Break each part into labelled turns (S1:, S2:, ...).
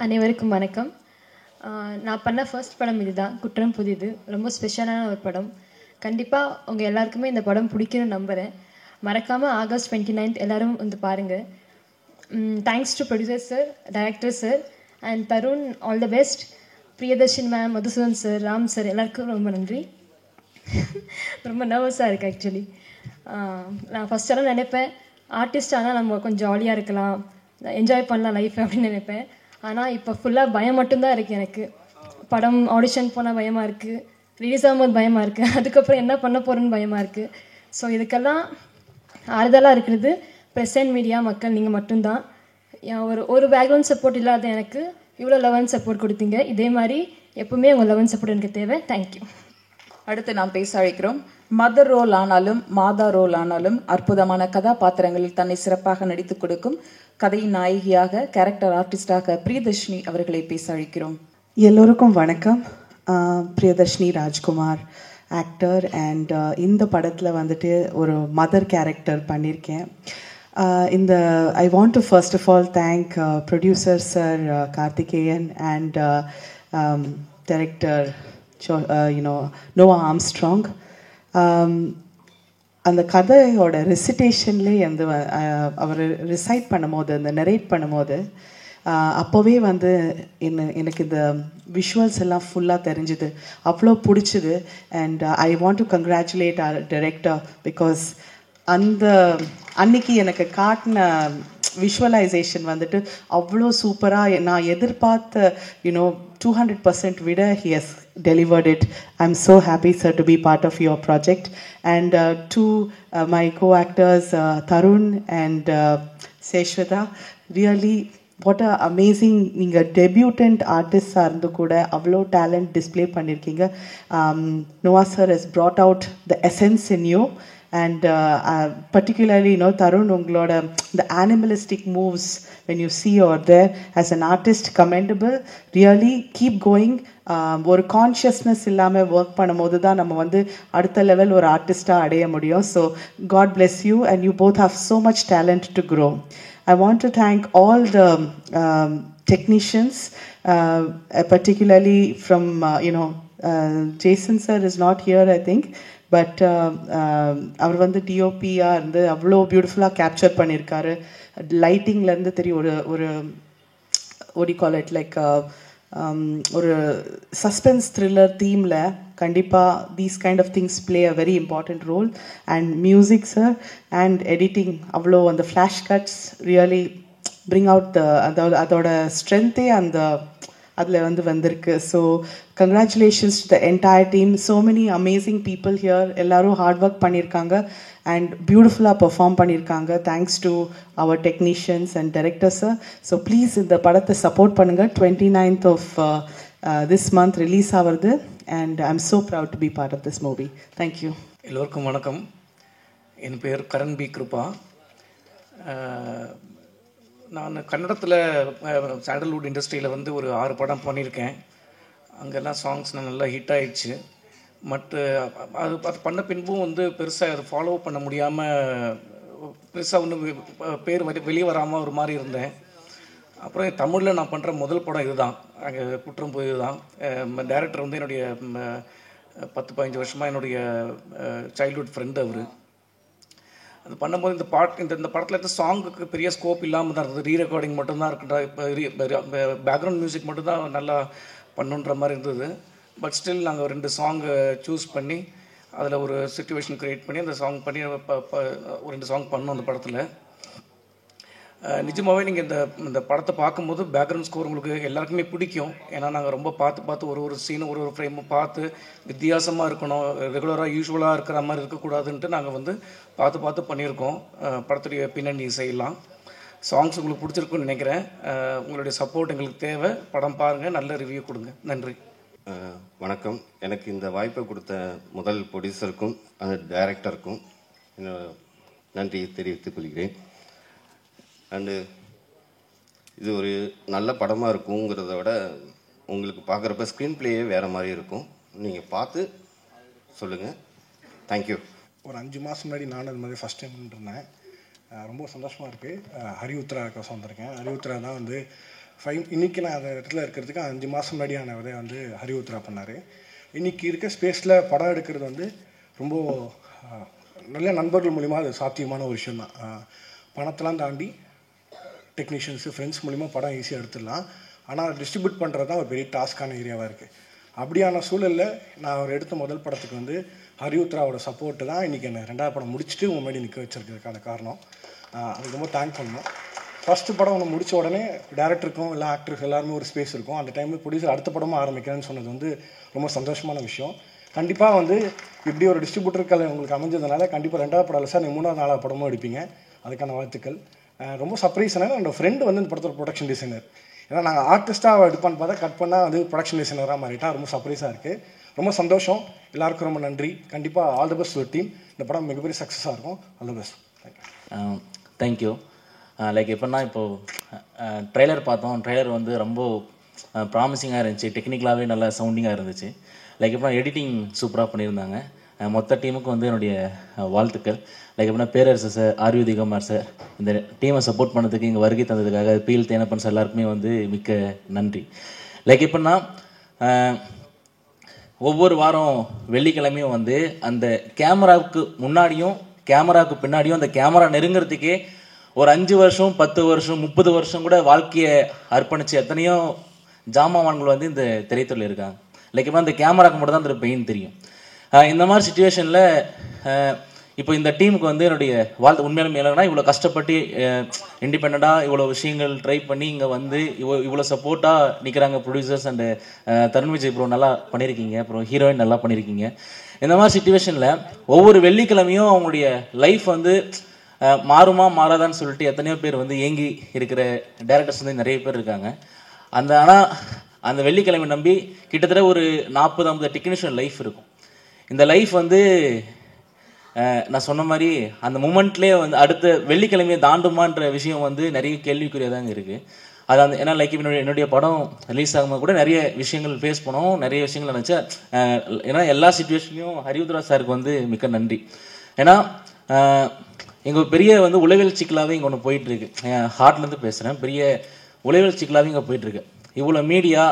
S1: அனைவருக்கும் வணக்கம். நான் பண்ண ஃபர்ஸ்ட் படம் இதுதான், குற்றம் புதிது. ரொம்ப ஸ்பெஷலான ஒரு படம். கண்டிப்பாக உங்கள் எல்லாருக்குமே இந்த படம் பிடிக்கும்னு நம்புகிறேன். மறக்காமல் ஆகஸ்ட் 29 எல்லோரும் வந்து பாருங்கள். Thanks to producer sir, director sir and Tarun, all the best. Priyadarshan ma'am, Madhusudan sir, Ram sir எல்லாருக்கும் ரொம்ப நன்றி. ரொம்ப நர்வஸாக இருக்குது ஆக்சுவலி. நான் ஃபஸ்ட்டெல்லாம் நினைப்பேன், ஆர்டிஸ்ட் ஆனால் நம்ம கொஞ்சம் ஜாலியாக இருக்கலாம், என்ஜாய் பண்ணலாம் லைஃப் அப்படின்னு நினைப்பேன். ஆனால் இப்போ ஃபுல்லாக பயம் மட்டும்தான் இருக்குது எனக்கு. படம் ஆடிஷன் போனால் பயமாக இருக்குது, ரிலீஸ் ஆகும்போது பயமாக இருக்குது, அதுக்கப்புறம் என்ன பண்ண போகிறேன்னு பயமாக இருக்குது. ஸோ இதுக்கெல்லாம் ஆறுதலாக இருக்கிறது ப்ரெசன்ட் மீடியா மக்கள் நீங்கள் மட்டும்தான். ஒரு பேக்ரவுண்ட் சப்போர்ட் இல்லாத எனக்கு இவ்வளோ லவ் அண்ட் சப்போர்ட் கொடுத்தீங்க. இதே மாதிரி எப்பவுமே உங்கள் லவ் அண்ட் சப்போர்ட் எனக்கு தேவை. தேங்க்யூ.
S2: அடுத்து நாம் பேச அழைக்கிறோம். மதர் ரோல் ஆனாலும் மாதா ரோல் ஆனாலும் அற்புதமான கதாபாத்திரங்களில் தன்னை சிறப்பாக நடித்துக் கொடுக்கும் கதையின் நாயகியாக, கேரக்டர் ஆர்டிஸ்டாக பிரியதர்ஷினி அவர்களை பேச அழைக்கிறோம்.
S3: எல்லோருக்கும் வணக்கம். பிரியதர்ஷினி ராஜ்குமார் ஆக்டர் அண்ட் இந்த படத்தில் வந்துட்டு ஒரு மதர் கேரக்டர் பண்ணியிருக்கேன். இந்த I want to first of all thank producer sir Karthikeyan and director Noah Armstrong. அந்த கதையோட ரெசிடேஷன்லேயே வந்து அவர் ரிசைட் பண்ணும்போது, அந்த நரேட் பண்ணும்போது அப்போவே வந்து எனக்கு இந்த விஷுவல்ஸ் எல்லாம் ஃபுல்லாக தெரிஞ்சுது, அவ்வளோ பிடிச்சிது. And I want to congratulate our director because அன்னைக்கு எனக்கு காட்டின விஷுவலைசேஷன் வந்துட்டு அவ்வளோ சூப்பராக, நான் எதிர்பார்த்த 200% விட he has delivered it. I'm so happy, sir, to be part of your project. And to my co-actors Tarun and Seshwata, really what a amazing, நீங்கள் டெபியூட்டன்ட் ஆர்டிஸ்டாக இருந்து கூட அவ்வளோ டேலண்ட் டிஸ்பிளே பண்ணியிருக்கீங்க. Noah sir has brought out the essence in you. And particularly, Tarun, ungaloda the animalistic moves when you see over there as an artist, commendable. Really keep going. ஒரு consciousness இல்லாமல் work பண்ணும்போது தான் நம்ம வந்து அடுத்த level ஒரு ஆர்டிஸ்டாக அடைய முடியும். So God bless you and you both have so much talent to grow. I want to thank all the technicians, particularly from, Jason sir is not here, I think. But அவர் வந்து டிஓபியாக இருந்து அவ்வளோ பியூட்டிஃபுல்லாக கேப்சர் பண்ணியிருக்காரு. லைட்டிங்லேருந்து தெரியும், ஒரு ஒடி கால் இட் லைக் ஒரு சஸ்பென்ஸ் த்ரில்லர் தீமில் கண்டிப்பாக these kind of things play a very important role. And music sir and editing, அவ்வளோ அந்த flash cuts really bring out அதோட ஸ்ட்ரென்த்தே அதில் வந்திருக்கு. So congratulations to the entire team. So many amazing people here. எல்லோரும் hard work பண்ணியிருக்காங்க and பியூட்டிஃபுல்லாக perform பண்ணியிருக்காங்க. Thanks to our technicians and director sir. So please இந்த படத்தை சப்போர்ட் பண்ணுங்கள். 29th of this month release ஆகிறது. And I am so proud to be part of this movie. Thank you.
S4: எல்லோருக்கும் வணக்கம். என் பேர் கரண் பி கிருபா. நான் கன்னடத்தில் சாண்டல்வுட் இண்டஸ்ட்ரியில் வந்து ஒரு 6 படம் பண்ணியிருக்கேன். அங்கெல்லாம் சாங்ஸ் நல்லா ஹிட் ஆகிடுச்சு. அது பண்ண பின்பும் வந்து பெருசாக அதை ஃபாலோ பண்ண முடியாமல், பெருசாக ஒன்றும் பேர் வெளியே வராமல் ஒரு மாதிரி இருந்தேன். அப்புறம் தமிழில் நான் பண்ணுற முதல் படம் இதுதான், அங்கே குற்றம் போய் தான். டைரக்டர் வந்து என்னுடைய 10-15 வருஷமாக என்னுடைய சைல்ட்ஹுட் ஃப்ரெண்டு அவர். அது பண்ணும்போது இந்த படத்தில் இருந்த சாங்குக்கு பெரிய ஸ்கோப் இல்லாமல் தான் இருந்தது. ரீ ரெக்கார்டிங் மட்டும்தான் இருக்குடா, இப்போ பேக்ரவுண்ட் மியூசிக் மட்டும்தான் நல்லா பண்ணுன்ற மாதிரி இருந்தது. பட் ஸ்டில் நாங்கள் 2 சாங்கு சூஸ் பண்ணி அதில் ஒரு சிச்சுவேஷன் க்ரியேட் பண்ணி அந்த சாங் பண்ணி ஒரு 2 சாங் பண்ணோம் அந்த படத்தில். நிஜமாகவே நீங்கள் இந்த படத்தை பார்க்கும்போது பேக்ரவுண்ட் ஸ்கோர் உங்களுக்கு எல்லாருக்குமே பிடிக்கும். ஏன்னா நாங்கள் ரொம்ப பார்த்து ஒரு சீனும் ஒரு ஃப்ரேமும் பார்த்து வித்தியாசமாக இருக்கணும், ரெகுலராக யூஸ்வலாக இருக்கிற மாதிரி இருக்கக்கூடாதுன்ட்டு நாங்கள் வந்து பார்த்து பண்ணியிருக்கோம். படத்துடைய பின்னணி இசையெல்லாம் சாங்ஸ் உங்களுக்கு பிடிச்சிருக்குன்னு நினைக்கிறேன். உங்களுடைய சப்போர்ட் எங்களுக்கு தேவை. படம் பாருங்கள், நல்ல ரிவ்யூ கொடுங்க. நன்றி.
S5: வணக்கம். எனக்கு இந்த வாய்ப்பை கொடுத்த முதல் ப்ரொடியூசருக்கும் அந்த டைரக்டருக்கும் நன்றியை தெரிவித்துக் கொள்கிறேன். அண்டு இது ஒரு நல்ல படமாக இருக்குங்கிறத விட உங்களுக்கு பார்க்குறப்ப ஸ்க்ரீன் பிளேயே வேறு மாதிரி இருக்கும். நீங்கள் பார்த்து சொல்லுங்கள். தேங்க்யூ.
S6: ஒரு 5 மாதம் முன்னாடி நானும் அது மாதிரி ஃபஸ்ட் டைம் இருந்தேன். ரொம்ப சந்தோஷமாக இருக்குது. ஹரி உத்ரா கோசம் வந்திருக்கேன். ஹரி உத்ரா தான் வந்து இன்றைக்கி நான் அந்த இடத்துல இருக்கிறதுக்கு 5 மாதம் முன்னாடியான விதை வந்து ஹரி உத்ரா பண்ணார். இன்றைக்கி இருக்க ஸ்பேஸில் படம் எடுக்கிறது வந்து ரொம்ப நல்ல நண்பர்கள் மூலிமா அது சாத்தியமான ஒரு விஷயந்தான். பணத்தெல்லாம் தாண்டி டெக்னீஷியன்ஸு ஃப்ரெண்ட்ஸ் மூலிமா படம் ஈஸியாக எடுத்துடலாம். ஆனால் டிஸ்ட்ரிபியூட் பண்ணுறது தான் ஒரு பெரிய டாஸ்க்கான ஏரியாவாக இருக்குது. அப்படியான சூழலில் நான் அவர் எடுத்த முதல் படத்துக்கு வந்து ஹரி உத்ராவோட சப்போர்ட்டு தான் இன்றைக்கி என்ன 2வது படம் முடிச்சுட்டு உங்கள் முன்னாடி நிற்க வச்சிருக்கிறதுக்கான காரணம். அதுக்கு ரொம்ப தேங்க் பண்ணணும். ஃபஸ்ட்டு படம் ஒன்று முடித்த உடனே டேரக்டருக்கும் எல்லா ஆக்டருக்கு எல்லாருமே ஒரு ஸ்பேஸ் இருக்கும். அந்த டைமில் ப்ரொடியூசர் அடுத்த படமாக ஆரம்பிக்கிறேன்னு சொன்னது வந்து ரொம்ப சந்தோஷமான விஷயம். கண்டிப்பாக வந்து இப்படி ஒரு டிஸ்ட்ரிபியூட்டர்கள் உங்களுக்கு அமைஞ்சதுனால கண்டிப்பாக 2வது படம் இல்லை சார், நீங்கள் 3வது 4வது படமும் எடுப்பீங்க. அதுக்கான வாழ்த்துக்கள். ரொம்ப சர்ப்ரைஸான என்னோடய ஃப்ரெண்டு வந்து இந்த படத்தோட ப்ரொடக்ஷன் டிசைனர். ஏன்னா நாங்கள் ஆர்டிஸ்ட்டாக எடுப்பான்னு பார்த்தா கட் பண்ணால் வந்து ப்ரொடக்ஷன் டிசைனராக மாறிட்டால் ரொம்ப சர்ப்ரைஸாக இருக்குது. ரொம்ப சந்தோஷம். எல்லாருக்கும் ரொம்ப நன்றி. கண்டிப்பாக ஆல் தி பெஸ்ட் ஒரு டீம். இந்த படம் மிகப்பெரிய சக்ஸஸாக இருக்கும். All the best.
S7: Thank you. Like எப்படின்னா இப்போது ட்ரெய்லர் பார்த்தோம். ட்ரெய்லர் வந்து ரொம்ப ப்ராமிசிங்காக இருந்துச்சு. டெக்னிக்கலாகவே நல்லா சவுண்டிங்காக இருந்துச்சு. லைக் எப்படின்னா எடிட்டிங் சூப்பராக பண்ணியிருந்தாங்க. மொத்த டீமுக்கு வந்து என்னுடைய வாழ்த்துக்கள். லைக் எப்படின்னா பேரரசு சார், ஆர்வி திகமார் சார், இந்த டீமை சப்போர்ட் பண்ணதுக்கு இங்கே வருகை தந்ததுக்காக பீல் தேனப்பன் சார் எல்லாருக்குமே வந்து மிக்க நன்றி. லைக் எப்படின்னா ஒவ்வொரு வாரம் வெள்ளிக்கிழமையும் வந்து அந்த கேமராவுக்கு முன்னாடியும் கேமராவுக்கு பின்னாடியும் அந்த கேமரா நெருங்கிறதுக்கே ஒரு 5 வருஷம் 10 வருஷம் 30 வருஷம் கூட வாழ்க்கையை அர்ப்பணித்து எத்தனையோ ஜாமான்கள் வந்து இந்த திரைத்துறையில் இருக்காங்க. லைக் இப்போ அந்த கேமராவுக்கு மட்டும் தான் அந்த பெயின் தெரியும். இந்த மாதிரி சுச்சுவேஷனில் இப்போ இந்த டீமுக்கு வந்து என்னுடைய வாழ்த்து உண்மையிலும் என்னன்னா இவ்வளோ கஷ்டப்பட்டு இண்டிபெண்ட்டாக இவ்வளோ விஷயங்கள் ட்ரை பண்ணி இங்கே வந்து இவ்வளோ சப்போர்ட்டாக நிற்கிறாங்க producers and Tarun Vijay bro நல்லா பண்ணியிருக்கீங்க, அப்புறம் ஹீரோயின் நல்லா பண்ணியிருக்கீங்க. இந்த மாதிரி சுச்சுவேஷனில் ஒவ்வொரு வெள்ளிக்கிழமையும் அவங்களுடைய லைஃப் வந்து மாறுமா மாறாதான்னு சொல்லிட்டு எத்தனையோ பேர் வந்து ஏங்கி இருக்கிற டேரக்டர்ஸ் வந்து நிறைய பேர் இருக்காங்க. ஆனால் அந்த வெள்ளிக்கிழமை நம்பி கிட்டத்தட்ட ஒரு 40-50 டெக்னீஷியன் லைஃப் இருக்கும். இந்த லைஃப் வந்து நான் சொன்ன மாதிரி அந்த மூமெண்ட்லேயே வந்து அடுத்த வெள்ளிக்கிழமையை தாண்டுமான்ற விஷயம் வந்து நிறைய கேள்விக்குறியாக தாங்க இருக்குது. அது அந்த ஏன்னா லைக் என்னுடைய படம் ரிலீஸ் ஆகும்போது கூட நிறைய விஷயங்கள் ஃபேஸ் பண்ணோம், நிறைய விஷயங்கள் நினச்சா. ஏன்னா எல்லா சிச்சுவேஷன்லையும் ஹரி உத்ரா சாருக்கு வந்து மிக்க நன்றி. ஏன்னா எங்கள் பெரிய வந்து உளவியல் சிக்கலாகவே இங்கே ஒன்று போயிட்டுருக்கு. என் ஹார்ட்லேருந்து பேசுகிறேன். பெரிய உளவியல் சிக்கலாகவே இங்கே போயிட்டுருக்கு. இவ்வளோ மீடியா,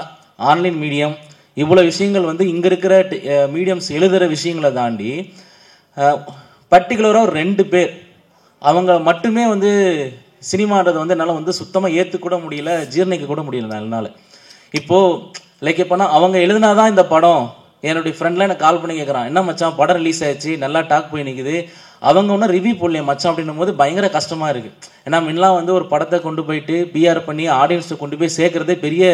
S7: ஆன்லைன் மீடியம், இவ்வளோ விஷயங்கள் வந்து இங்கே இருக்கிற மீடியம்ஸ் எழுதுகிற விஷயங்களை தாண்டி பர்டிகுலராக ஒரு 2 பேர் அவங்க மட்டுமே வந்து சினிமான்றதை வந்து என்னால் வந்து சுத்தமாக ஏற்றுக்கூட முடியல, ஜீர்ணிக்க கூட முடியல என்னால். இப்போது லைக் எப்போனா அவங்க எழுதினாதான் இந்த படம். என்னுடைய ஃப்ரெண்ட்லாம் எனக்கு கால் பண்ணி கேட்குறான், என்ன மச்சான் படம் ரிலீஸ் ஆயிடுச்சு, நல்லா டாக் போய் நிற்குது, அவங்க ஒன்றும் ரிவ்யூ போடலையே மச்சான் அப்படின்னும் போது பயங்கர கஷ்டமாக இருக்குது. ஏன்னா முன்னெல்லாம் வந்து ஒரு படத்தை கொண்டு போயிட்டு பிஆர் பண்ணி ஆடியன்ஸை கொண்டு போய் சேர்க்கறதே பெரிய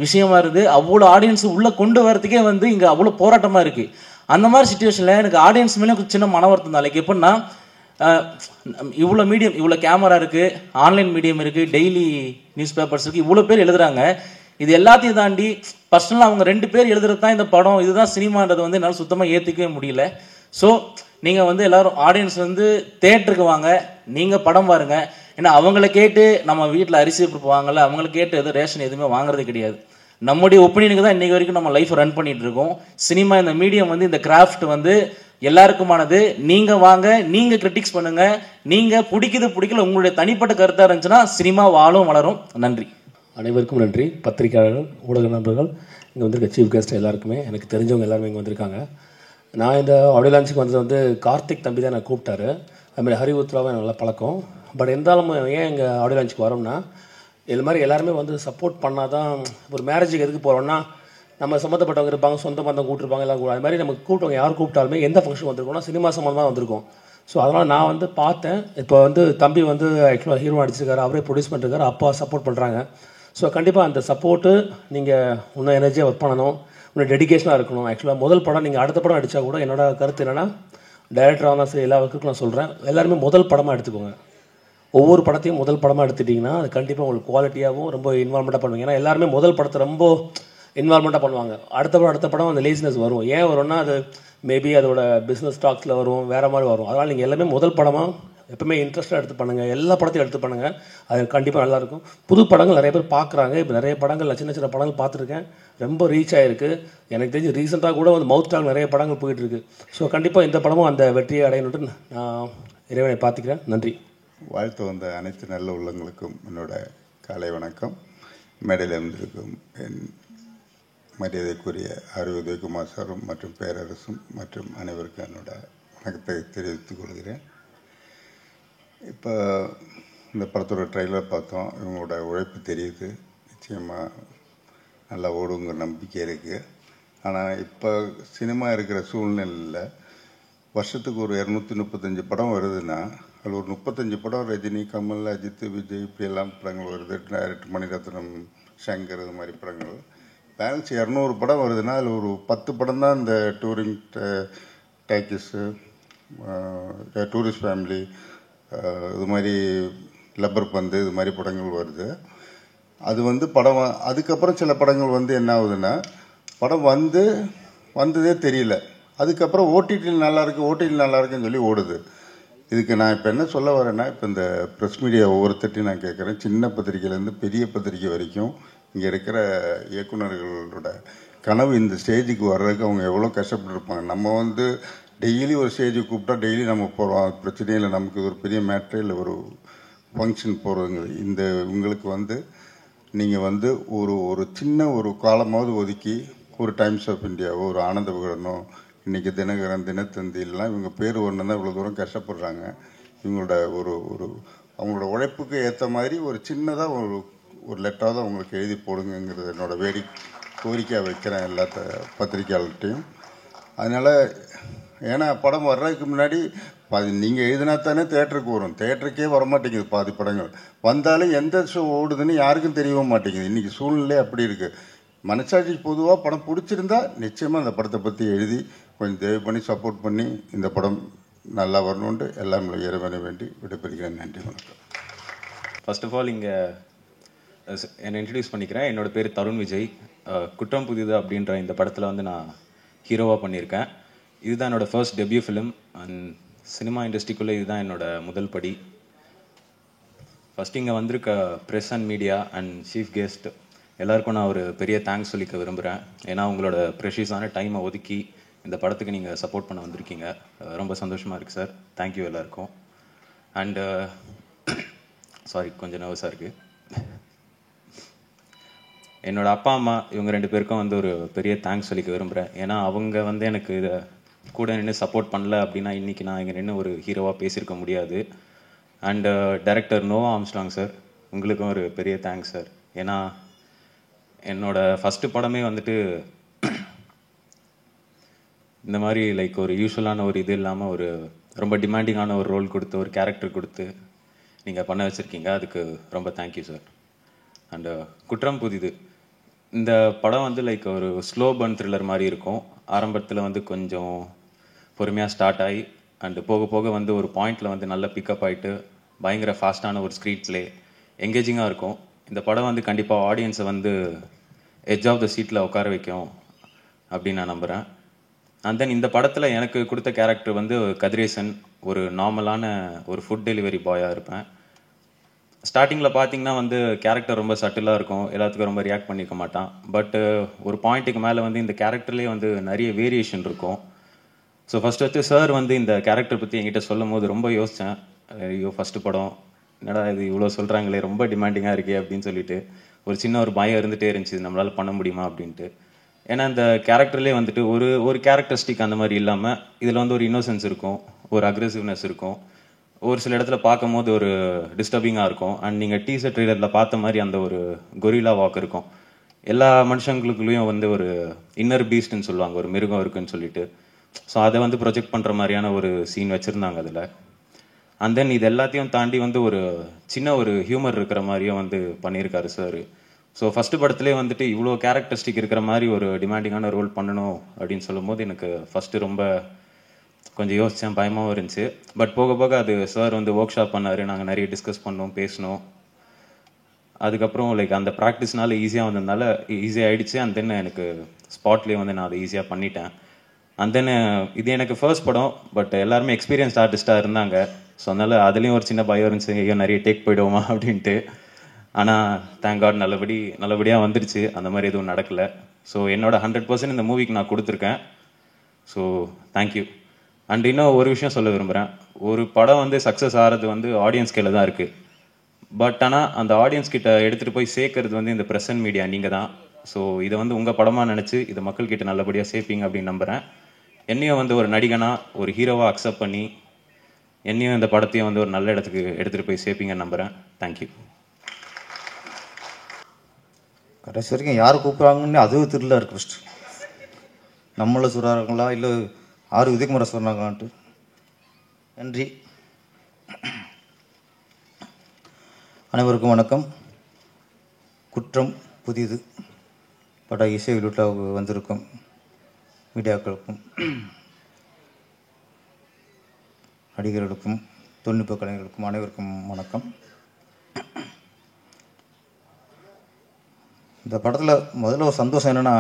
S7: விஷயமா இருக்குது. அவ்வளோ ஆடியன்ஸ் உள்ளே கொண்டு வரதுக்கே வந்து இங்கே அவ்வளோ போராட்டமாக இருக்குது. அந்த மாதிரி சுச்சுவேஷனில் எனக்கு ஆடியன்ஸ் மேலே சின்ன மன வருத்தம் தான். லைக் எப்படின்னா இவ்வளோ மீடியம், இவ்வளோ கேமரா இருக்குது, ஆன்லைன் மீடியம் இருக்குது, டெய்லி நியூஸ் பேப்பர்ஸ் இருக்குது, இவ்வளோ பேர் எழுதுறாங்க. இது எல்லாத்தையும் தாண்டி பர்சனலாக அவங்க 2 பேர் எழுதுறது தான் இந்த படம், இதுதான் சினிமான்றது வந்து என்னால் சுத்தமாக ஏற்றுக்கவே முடியல. ஸோ நீங்கள் வந்து எல்லோரும் ஆடியன்ஸ் வந்து தேட்டருக்கு வாங்க, நீங்கள் படம் பாருங்க. ஏன்னா அவங்கள கேட்டு நம்ம வீட்டில் அரிசி வாங்கல, அவங்கள கேட்டு எதுவும் ரேஷன் எதுவுமே வாங்குறது கிடையாது. நம்முடைய ஒப்பீனியனுக்கு தான் இன்றைக்கு வரைக்கும் நம்ம லைஃப் ரன் பண்ணிட்டு இருக்கோம். சினிமா இந்த மீடியம் வந்து இந்த கிராஃப்ட் வந்து எல்லாருக்குமானது. நீங்கள் வாங்க, நீங்கள் கிரிட்டிக்ஸ் பண்ணுங்க, நீங்கள் பிடிக்கல உங்களுடைய தனிப்பட்ட கருத்தாக இருந்துச்சுன்னா சினிமா வாழும் வளரும். நன்றி.
S8: அனைவருக்கும் நன்றி. பத்திரிகையாளர்கள், ஊடக நண்பர்கள், இங்கே வந்திருக்க சீஃப் கெஸ்ட் எல்லாருக்குமே, எனக்கு தெரிஞ்சவங்க எல்லாருமே இங்கே வந்திருக்காங்க. நான் இந்த ஆடியோ லான்ச்சுக்கு வந்தது வந்து கார்த்திக் தம்பி தான் நான் கூப்பிட்டாரு. அதுமாதிரி ஹரி உத்ராவை நல்லா பழக்கம். பட் இருந்தாலும் ஏன் இங்கே ஆடியோ லான்ச்சுக்கு வரோம்னா, இது மாதிரி எல்லாருமே வந்து சப்போர்ட் பண்ணால் தான். ஒரு மேரேஜுக்கு எதுக்கு போகிறோம்னா நம்ம சம்மந்தப்பட்டவங்க இருப்பாங்க, சொந்த பந்தம் கூப்பிட்டுருப்பாங்க, எல்லாம் கூட. அது மாதிரி நம்ம கூப்பிட்டவங்க யார் கூப்பிட்டாலுமே எந்த ஃபங்க்ஷன் வந்திருக்கோம்னா சினிமா சம்மந்தமாக வந்திருக்கோம். ஸோ அதனால் நான் வந்து பார்த்தேன். இப்போ வந்து தம்பி வந்து ஆக்சுவலாக ஹீரோ நடிச்சிருக்காரு, அவரே ப்ரொடியூஸ் பண்ணிருக்காரு, அப்பா சப்போர்ட் பண்ணுறாங்க. ஸோ கண்டிப்பாக அந்த சப்போர்ட்டு நீங்கள் இன்னும் எனர்ஜியாக ஒர்க் பண்ணணும், இன்னும் டெடிகேஷனாக இருக்கணும். ஆக்சுவலாக முதல் படம் நீங்கள் அடுத்த படம் அடித்தா கூட என்னோட கருத்து என்னென்னா, டைரக்டராக தான் சரி எல்லா ஒர்க்குக்கும் நான் சொல்கிறேன், எல்லாருமே முதல் படமாக எடுத்துக்கோங்க. ஒவ்வொரு படத்தையும் முதல் படமாக எடுத்துட்டிங்கன்னா அது கண்டிப்பாக உங்களுக்கு குவாலிட்டியாகவும் ரொம்ப இன்வால்மெண்ட்டாக பண்ணுவீங்க. ஏன்னா எல்லாருமே முதல் படத்தை ரொம்ப இன்வால்மெண்ட்டாக பண்ணுவாங்க. அடுத்த படம் அந்த லேசினஸ் வரும். ஏன் வரும்னா அது மேபி அதோட பிஸ்னஸ் ஸ்டாக்ஸில் வரும், வேறு மாதிரி வரும். அதனால் நீங்கள் எல்லாமே முதல் படமாக எப்பவுமே இன்ட்ரெஸ்ட்டாக எடுத்து பண்ணுங்கள், எல்லா படத்தையும் எடுத்து பண்ணுங்கள், அது கண்டிப்பாக நல்லாயிருக்கும். புது படங்கள் நிறைய பேர் பார்க்குறாங்க. இப்போ நிறைய படங்கள் சின்ன சின்ன படங்கள் பார்த்துருக்கேன், ரொம்ப ரீச் ஆகிருக்கு. எனக்கு தெரிஞ்சு ரீசெண்டாக கூட வந்து மவுத் டாக் நிறைய படங்கள் போயிட்டுருக்கு. ஸோ கண்டிப்பாக இந்த படமும் அந்த வெற்றியை அடையணுட்டு நான் இறைவனை பார்த்துக்கிறேன். நன்றி.
S9: வாழ்த்து வந்த அனைத்து நல்ல உள்ளங்களுக்கும் என்னோட காலை வணக்கம். மேடையில் இருந்திருக்கும் என் மரியாதைக்குரிய ஆர் உதயகுமார் சாரும் மற்றும் பேரரசும் மற்றும் அனைவருக்கும் என்னோட வணக்கத்தை தெரிவித்துக் கொள்கிறேன். இப்போ இந்த படத்தோட ட்ரெய்லர் பார்த்தோம். இவங்களோட உழைப்பு தெரியுது. நிச்சயமாக நல்லா ஓடுங்கிற நம்பிக்கை இருக்குது. ஆனால் இப்போ சினிமா இருக்கிற சூழ்நிலையில் வருஷத்துக்கு ஒரு 235 படம் வருதுன்னா அதில் ஒரு 35 படம் ரஜினி, கமல், அஜித், விஜய் இப்படியெல்லாம் படங்கள் வருது. டைரக்டர் மணிரத்னம், சங்கர் இது மாதிரி படங்கள். பேலன்ஸ் 200 படம் வருதுன்னா அதில் ஒரு 10 படம் தான் இந்த டூரிங் டேக்கிஸு, டூரிஸ்ட் ஃபேமிலி, இது மாதிரி லப்பர் பந்து இது மாதிரி படங்கள் வருது. அது வந்து படம் அதுக்கப்புறம் சில படங்கள் என்ன ஆகுதுன்னா படம் வந்ததே தெரியல. அதுக்கப்புறம் ஓடிடியில் நல்லாயிருக்குன்னு சொல்லி ஓடுது. இதுக்கு நான் இப்போ என்ன சொல்ல வரேன்னா, இப்போ இந்த ப்ரெஸ் மீடியா ஒவ்வொருத்தட்டையும் நான் கேட்குறேன். சின்ன பத்திரிகையிலேருந்து பெரிய பத்திரிகை வரைக்கும் இங்கே இருக்கிற இயக்குநர்களோட கனவு இந்த ஸ்டேஜுக்கு வர்றதுக்கு அவங்க எவ்வளோ கஷ்டப்பட்டுருப்பாங்க. நம்ம டெய்லி ஒரு ஸ்டேஜுக்கு கூப்பிட்டா டெய்லி நம்ம போகிறோம். அது பிரச்சனையே இல்லை. நமக்கு ஒரு பெரிய மேட்ரு இல்லை, ஒரு ஃபங்க்ஷன் போகிறதுங்கிறது. இந்த உங்களுக்கு நீங்கள் ஒரு சின்ன ஒரு காலமாவது ஒதுக்கி ஒரு டைம்ஸ் ஆஃப் இந்தியாவோ ஒரு ஆனந்த விகடனோ இன்றைக்கி தினகரன், தினத்தந்திலாம் இவங்க பேர் ஒன்று தான் இவ்வளோ தூரம் கஷ்டப்படுறாங்க. இவங்களோட அவங்களோட உழைப்புக்கு ஏற்ற மாதிரி ஒரு சின்னதாக ஒரு லெட்டராக அவங்களுக்கு எழுதி போடுங்கிறது என்னோட கோரிக்கையாக வைக்கிறேன் எல்லா பத்திரிக்கையாளர்கிட்டையும். அதனால் ஏன்னா படம் வர்றதுக்கு முன்னாடி நீங்கள் எழுதினா தானே தேட்டருக்கு வரும். தேட்டருக்கே வரமாட்டேங்குது பாதி படங்கள். வந்தாலும் எந்த ஷோ ஓடுதுன்னு யாருக்கும் தெரியவும் மாட்டேங்குது. இன்றைக்கி சூழ்நிலை அப்படி இருக்குது. மனசாட்சிக்கு பொதுவாக படம் பிடிச்சிருந்தா நிச்சயமாக அந்த படத்தை பற்றி எழுதி கொஞ்சம் தயவு பண்ணி சப்போர்ட் பண்ணி இந்த படம் நல்லா வரணுன்ட்டு எல்லாம் இறைவனை வேண்டி விடைபெறுகிறேன். நன்றி, வணக்கம்.
S10: ஃபர்ஸ்ட் ஆஃப் ஆல் இங்கே என்னை இன்ட்ரடியூஸ் பண்ணிக்கிறேன். என்னோடய பேர் தருண் விஜய். குற்றம் புதிது அப்படின்ற இந்த படத்தில் நான் ஹீரோவாக பண்ணியிருக்கேன். இதுதான் என்னோடய first debut film. And cinema இண்டஸ்ட்ரிக்குள்ளே இதுதான் என்னோடய முதல் படி. ஃபஸ்ட் இங்கே வந்திருக்க press and media and chief guest எல்லாருக்கும் நான் ஒரு பெரிய தேங்க்ஸ் சொல்லிக்க விரும்புகிறேன். ஏன்னா உங்களோட ப்ரெஷியஸான டைமை ஒதுக்கி இந்த படத்துக்கு நீங்கள் சப்போர்ட் பண்ண வந்திருக்கீங்க. ரொம்ப சந்தோஷமாக இருக்குது சார். தேங்க்யூ எல்லாருக்கும். அண்டு சாரி, கொஞ்சம் நர்வஸாக இருக்குது. என்னோடய அப்பா அம்மா இவங்க 2 பேருக்கும் ஒரு பெரிய தேங்க்ஸ் சொல்லிக்க விரும்புகிறேன். ஏன்னா அவங்க எனக்கு இதை கூட நின்று சப்போர்ட் பண்ணல அப்படின்னா இன்றைக்கி நான் இங்கே நின்று ஒரு ஹீரோவாக பேசியிருக்க முடியாது. And director Noah Armstrong sir, உங்களுக்கும் ஒரு பெரிய தேங்க்ஸ் சார். ஏன்னா என்னோடய ஃபஸ்ட்டு படமே இந்த மாதிரி ஒரு யூஸ்வலான ஒரு இது இல்லாமல் ஒரு ரொம்ப டிமாண்டிங்கான ஒரு ரோல் கொடுத்து ஒரு கேரக்டர் கொடுத்து நீங்கள் பண்ண வச்சுருக்கீங்க. அதுக்கு ரொம்ப தேங்க்யூ சார். அண்டு குற்றம் புதிது இந்த படம் ஒரு ஸ்லோ பர்ன் த்ரில்லர் மாதிரி இருக்கும். ஆரம்பத்தில் கொஞ்சம் பொறுமையாக ஸ்டார்ட் ஆகி அண்டு போக போக ஒரு பாயிண்டில் நல்ல பிக்கப் ஆகிட்டு பயங்கர ஃபாஸ்ட்டான ஒரு ஸ்க்ரீன் ப்ளே எங்கேஜிங்காக இருக்கும். இந்த படம் கண்டிப்பாக ஆடியன்ஸை எட்ஜ் ஆஃப் த சீட்டில் உட்கார வைக்கும் அப்படின்னு நான் நம்புகிறேன். அண்ட் தென் இந்த படத்தில் எனக்கு கொடுத்த கேரக்டர் கதிரேசன், ஒரு நார்மலான ஒரு ஃபுட் டெலிவரி பாயாக இருப்பேன். ஸ்டார்டிங்கில் பார்த்தீங்கன்னா கேரக்டர் ரொம்ப சட்டிலாக இருக்கும், எல்லாத்துக்கும் ரொம்ப ரியாக்ட் பண்ணிக்க மாட்டான். பட் ஒரு பாயிண்ட்டுக்கு மேலே இந்த கேரக்டர்லேயே நிறைய வேரியேஷன் இருக்கும். ஸோ ஃபஸ்ட்டு சார் இந்த கேரக்டர் பற்றி என்கிட்ட சொல்லும் போது ரொம்ப யோசித்தேன். ஐயோ ஃபஸ்ட்டு படம் என்னடா இது இவ்வளோ சொல்கிறாங்களே, ரொம்ப டிமாண்டிங்காக இருக்கே அப்படின்னு சொல்லிட்டு ஒரு சின்ன ஒரு பயம் இருந்துகிட்டே இருந்துச்சு, நம்மளால் பண்ண முடியுமா அப்படின்ட்டு. ஏன்னா இந்த கேரக்டர்லேயே ஒரு கேரக்டரிஸ்டிக் அந்த மாதிரி இல்லாமல் இதில் ஒரு இன்னோசன்ஸ் இருக்கும், ஒரு அக்ரெசிவ்னஸ் இருக்கும், ஒரு சில இடத்துல பார்க்கும் போது ஒரு டிஸ்டர்பிங்காக இருக்கும். அண்ட் நீங்கள் டீசர் ட்ரெய்லரில் பார்த்த மாதிரி அந்த ஒரு கொரில்லா வாக் இருக்கும். எல்லா மனுஷங்களுக்குள்ளேயும் ஒரு இன்னர் பீஸ்ட்னு சொல்லுவாங்க, ஒரு மிருகம் இருக்குன்னு சொல்லிட்டு. ஸோ அதை ப்ரொஜெக்ட் பண்ணுற மாதிரியான ஒரு சீன் வச்சுருந்தாங்க அதில். அண்ட் தென் இது எல்லாத்தையும் தாண்டி ஒரு சின்ன ஒரு ஹியூமர் இருக்கிற மாதிரியும் பண்ணியிருக்காரு சார். ஸோ ஃபஸ்ட்டு படத்துலேயே இவ்வளோ கேரக்டரிஸ்டிக் இருக்கிற மாதிரி ஒரு டிமாண்டிங்கான ரோல் பண்ணணும் அப்படின்னு சொல்லும்போது எனக்கு ஃபஸ்ட்டு ரொம்ப கொஞ்சம் யோசித்தேன், பயமாகவும் இருந்துச்சு. பட் போக போக அது சார் ஒர்க் ஷாப் பண்ணார், நாங்கள் நிறைய டிஸ்கஸ் பண்ணோம், பேசினோம். அதுக்கப்புறம் அந்த ப்ராக்டிஸ்னால ஈஸியாக வந்ததுனால ஈஸியாக ஆகிடுச்சு. அண்ட் தென் எனக்கு ஸ்பாட்லேயே நான் அதை ஈஸியாக பண்ணிட்டேன். அண்ட் தென் இது எனக்கு ஃபர்ஸ்ட் படம், பட் எல்லாருமே எக்ஸ்பீரியன்ஸ்ட் ஆர்டிஸ்ட்டாக இருந்தாங்க. ஸோ அதனால் அதுலேயும் ஒரு சின்ன பயம் இருந்துச்சு, ஐயோ நிறைய டேக் போயிடுவோமா அப்படின்ட்டு. ஆனால் தேங்க் காட் நல்லபடியாக வந்துடுச்சு, அந்த மாதிரி எதுவும் நடக்கலை. ஸோ என்னோட 100% இந்த மூவிக்கு நான் கொடுத்துருக்கேன். So thank you. அண்ட் இன்னும் ஒரு விஷயம் சொல்ல விரும்புகிறேன். ஒரு படம் சக்ஸஸ் ஆகிறது ஆடியன்ஸ் கையில் தான் இருக்குது. பட் ஆனால் அந்த ஆடியன்ஸ் கிட்ட எடுத்துகிட்டு போய் சேர்க்கறது வந்து இந்த ப்ரெசன்ட் மீடியா நீங்கள் தான். ஸோ இதை வந்து உங்கள் படமாக நினச்சி இதை மக்கள்கிட்ட நல்லபடியாக சேர்ப்பீங்க அப்படின்னு நம்புகிறேன். என்னையும் வந்து ஒரு நடிகனாக ஒரு ஹீரோவாக அக்செப்ட் பண்ணி என்னையும் இந்த படத்தையும் வந்து ஒரு நல்ல இடத்துக்கு எடுத்துகிட்டு போய் சேர்ப்பீங்கன்னு நம்புகிறேன். தேங்க்யூ.
S11: கடைசி வரைக்கும் யார் கூப்பிட்றாங்கன்னு அதுவும் தெரியல இருக்கு. ஃபஸ்ட்டு நம்மளை சொல்கிறாங்களா இல்லை ஆறு உதயகுமாரை சொன்னாங்களான்ட்டு. நன்றி. அனைவருக்கும் வணக்கம். குற்றம் புதிது பட இசை வெளியீட்டாக வந்திருக்கும் மீடியாக்களுக்கும் நடிகர்களுக்கும் தொழில்நுட்ப கலைஞர்களுக்கும் அனைவருக்கும் வணக்கம். இந்த படத்தில் முதல்ல ஒரு சந்தோஷம் என்னென்னா,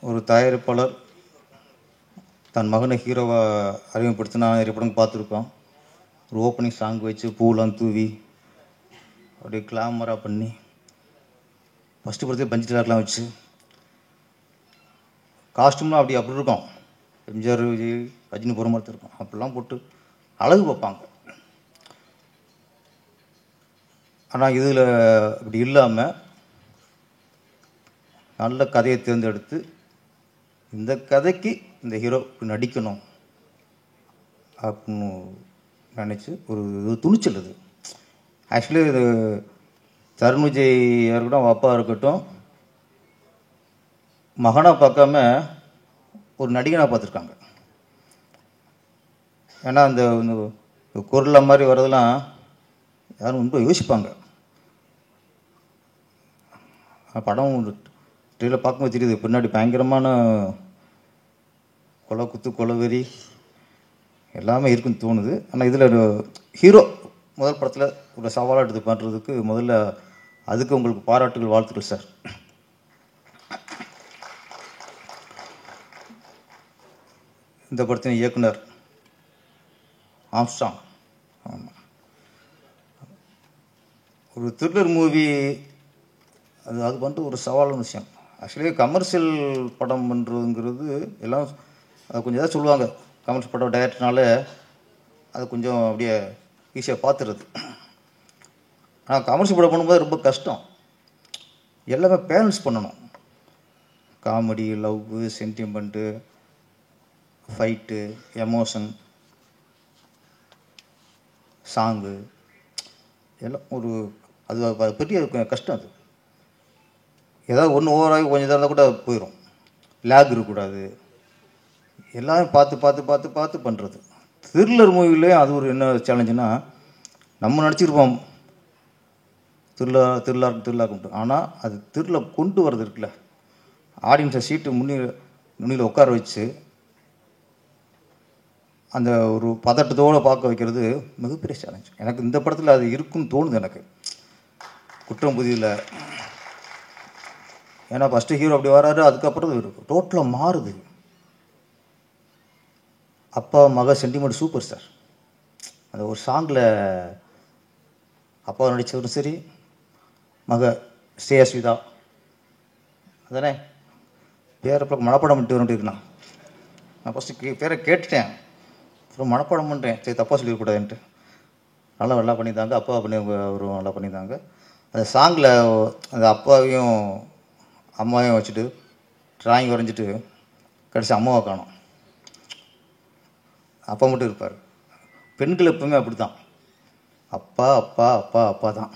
S11: ஒரு தயாரிப்பாளர் தன் மகனை ஹீரோவாக அறிமுகப்படுத்தினா நிறைய படம் பார்த்துருக்கோம். ஒரு ஓப்பனிங் சாங் வச்சு பூலாம் தூவி அப்படியே கிளாமராக பண்ணி ஃபஸ்ட்டு படத்தில் பஞ்சு டாக்லாம் வச்சு காஸ்ட்யூம்லாம் அப்படி இருக்கும். எம்ஜிஆர் விஜய் ரஜினி போகிற மாதிரி இருக்கும். அப்படிலாம் போட்டு அழகு பார்ப்பாங்க. ஆனால் இதில் இப்படி இல்லாமல் நல்ல கதையை தேர்ந்தெடுத்து இந்த கதைக்கு இந்த ஹீரோ நடிக்கணும் அப்படின்னு நினச்சி ஒரு துணிச்சல். இது ஆக்சுவலி இது தருண் விஜய் இருக்கட்டும், அவங்க அப்பா இருக்கட்டும், மகனாக பார்க்காம ஒரு நடிகனாக பார்த்துருக்காங்க. ஏன்னா அந்த குரல் மாதிரி வர்றதெல்லாம் யாரும் ரொம்ப யோசிப்பாங்க. படம் ட்ரெயிலில் பார்க்கும்போது தெரியுது, பின்னாடி பயங்கரமான கொலை குத்து கொலவெறி எல்லாமே இருக்குன்னு தோணுது. ஆனால் இதில் ஹீரோ முதல் படத்தில் ஒரு சவாலாக எடுத்து பண்ணுறதுக்கு முதல்ல அதுக்கு உங்களுக்கு பாராட்டுகள், வாழ்த்துக்கள் சார். இந்த படத்தின் இயக்குனர் ஆம்ஸ்ட்ராங். ஆமாம், ஒரு த்ரில்லர் மூவி அது வந்துட்டு ஒரு சவாலான விஷயம். ஆக்சுவலி கமர்ஷியல் படம் பண்ணுறதுங்கிறது எல்லாம் அது கொஞ்சம் ஏதாவது சொல்லுவாங்க. கமர்ஷியல் படம் டைரக்டர்னால அது கொஞ்சம் அப்படியே ஈஸியாக பார்த்துருது. ஆனால் கமர்ஷியல் படம் பண்ணும்போது ரொம்ப கஷ்டம். எல்லாமே பேலன்ஸ் பண்ணணும். Comedy, love, sentiment, fight, emotion, song எல்லாம் ஒரு அது பெரிய கஷ்டம். அது ஏதாவது ஒன்று ஓவராகி கொஞ்சம் இதாக இருந்தால் கூட போயிடும். லேக் இருக்கக்கூடாது. எல்லாமே பார்த்து பார்த்து பார்த்து பார்த்து பண்ணுறது. த்ரில்லர் மூவிலே அது ஒரு என்ன சேலஞ்சுன்னா, நம்ம நடிச்சிருப்போம் திருவிழா, ஆனால் அது திருவிழா கொண்டு வரது இருக்குல்ல, ஆடியன்ஸை சீட்டு முன்னில் உட்கார வச்சு அந்த ஒரு பதட்டத்தோடு பார்க்க வைக்கிறது மிகப்பெரிய சேலஞ்ச். எனக்கு இந்த படத்தில் அது இருக்குன்னு தோணுது எனக்கு. குற்றம் புதிதில் ஏன்னா ஃபஸ்ட்டு ஹீரோ அப்படி வராரு, அதுக்கப்புறம் டோட்டலாக மாறுது. அப்பா மக சென்டிமெண்ட் சூப்பர் சார். அந்த ஒரு சாங்கில் அப்பா நடித்தவரும் சரி, மக ஸ்ரேயஸ்விதா அதானே பேரை மனப்படம் பண்ணிட்டு வந்துட்டுருக்குண்ணா. நான் ஃபஸ்ட்டு பேரை கேட்டுட்டேன், அப்புறம் மனப்படம் பண்ணுறேன், சரி தப்பாக சொல்லிடக்கூடாதுன்ட்டு. நல்லா பண்ணியிருந்தாங்க. அப்பா பண்ணி அவரும் நல்லா பண்ணியிருந்தாங்க. அந்த சாங்கில் அந்த அப்பாவையும் அம்மாவையும் வச்சுட்டு ட்ராயிங் வரைஞ்சிட்டு கடைசி அம்மாவை காணும். அப்பா மட்டும் இருப்பார். பெண்கள் எப்பவுமே அப்படி தான், அப்பா அப்பா அப்பா அப்பா தான்.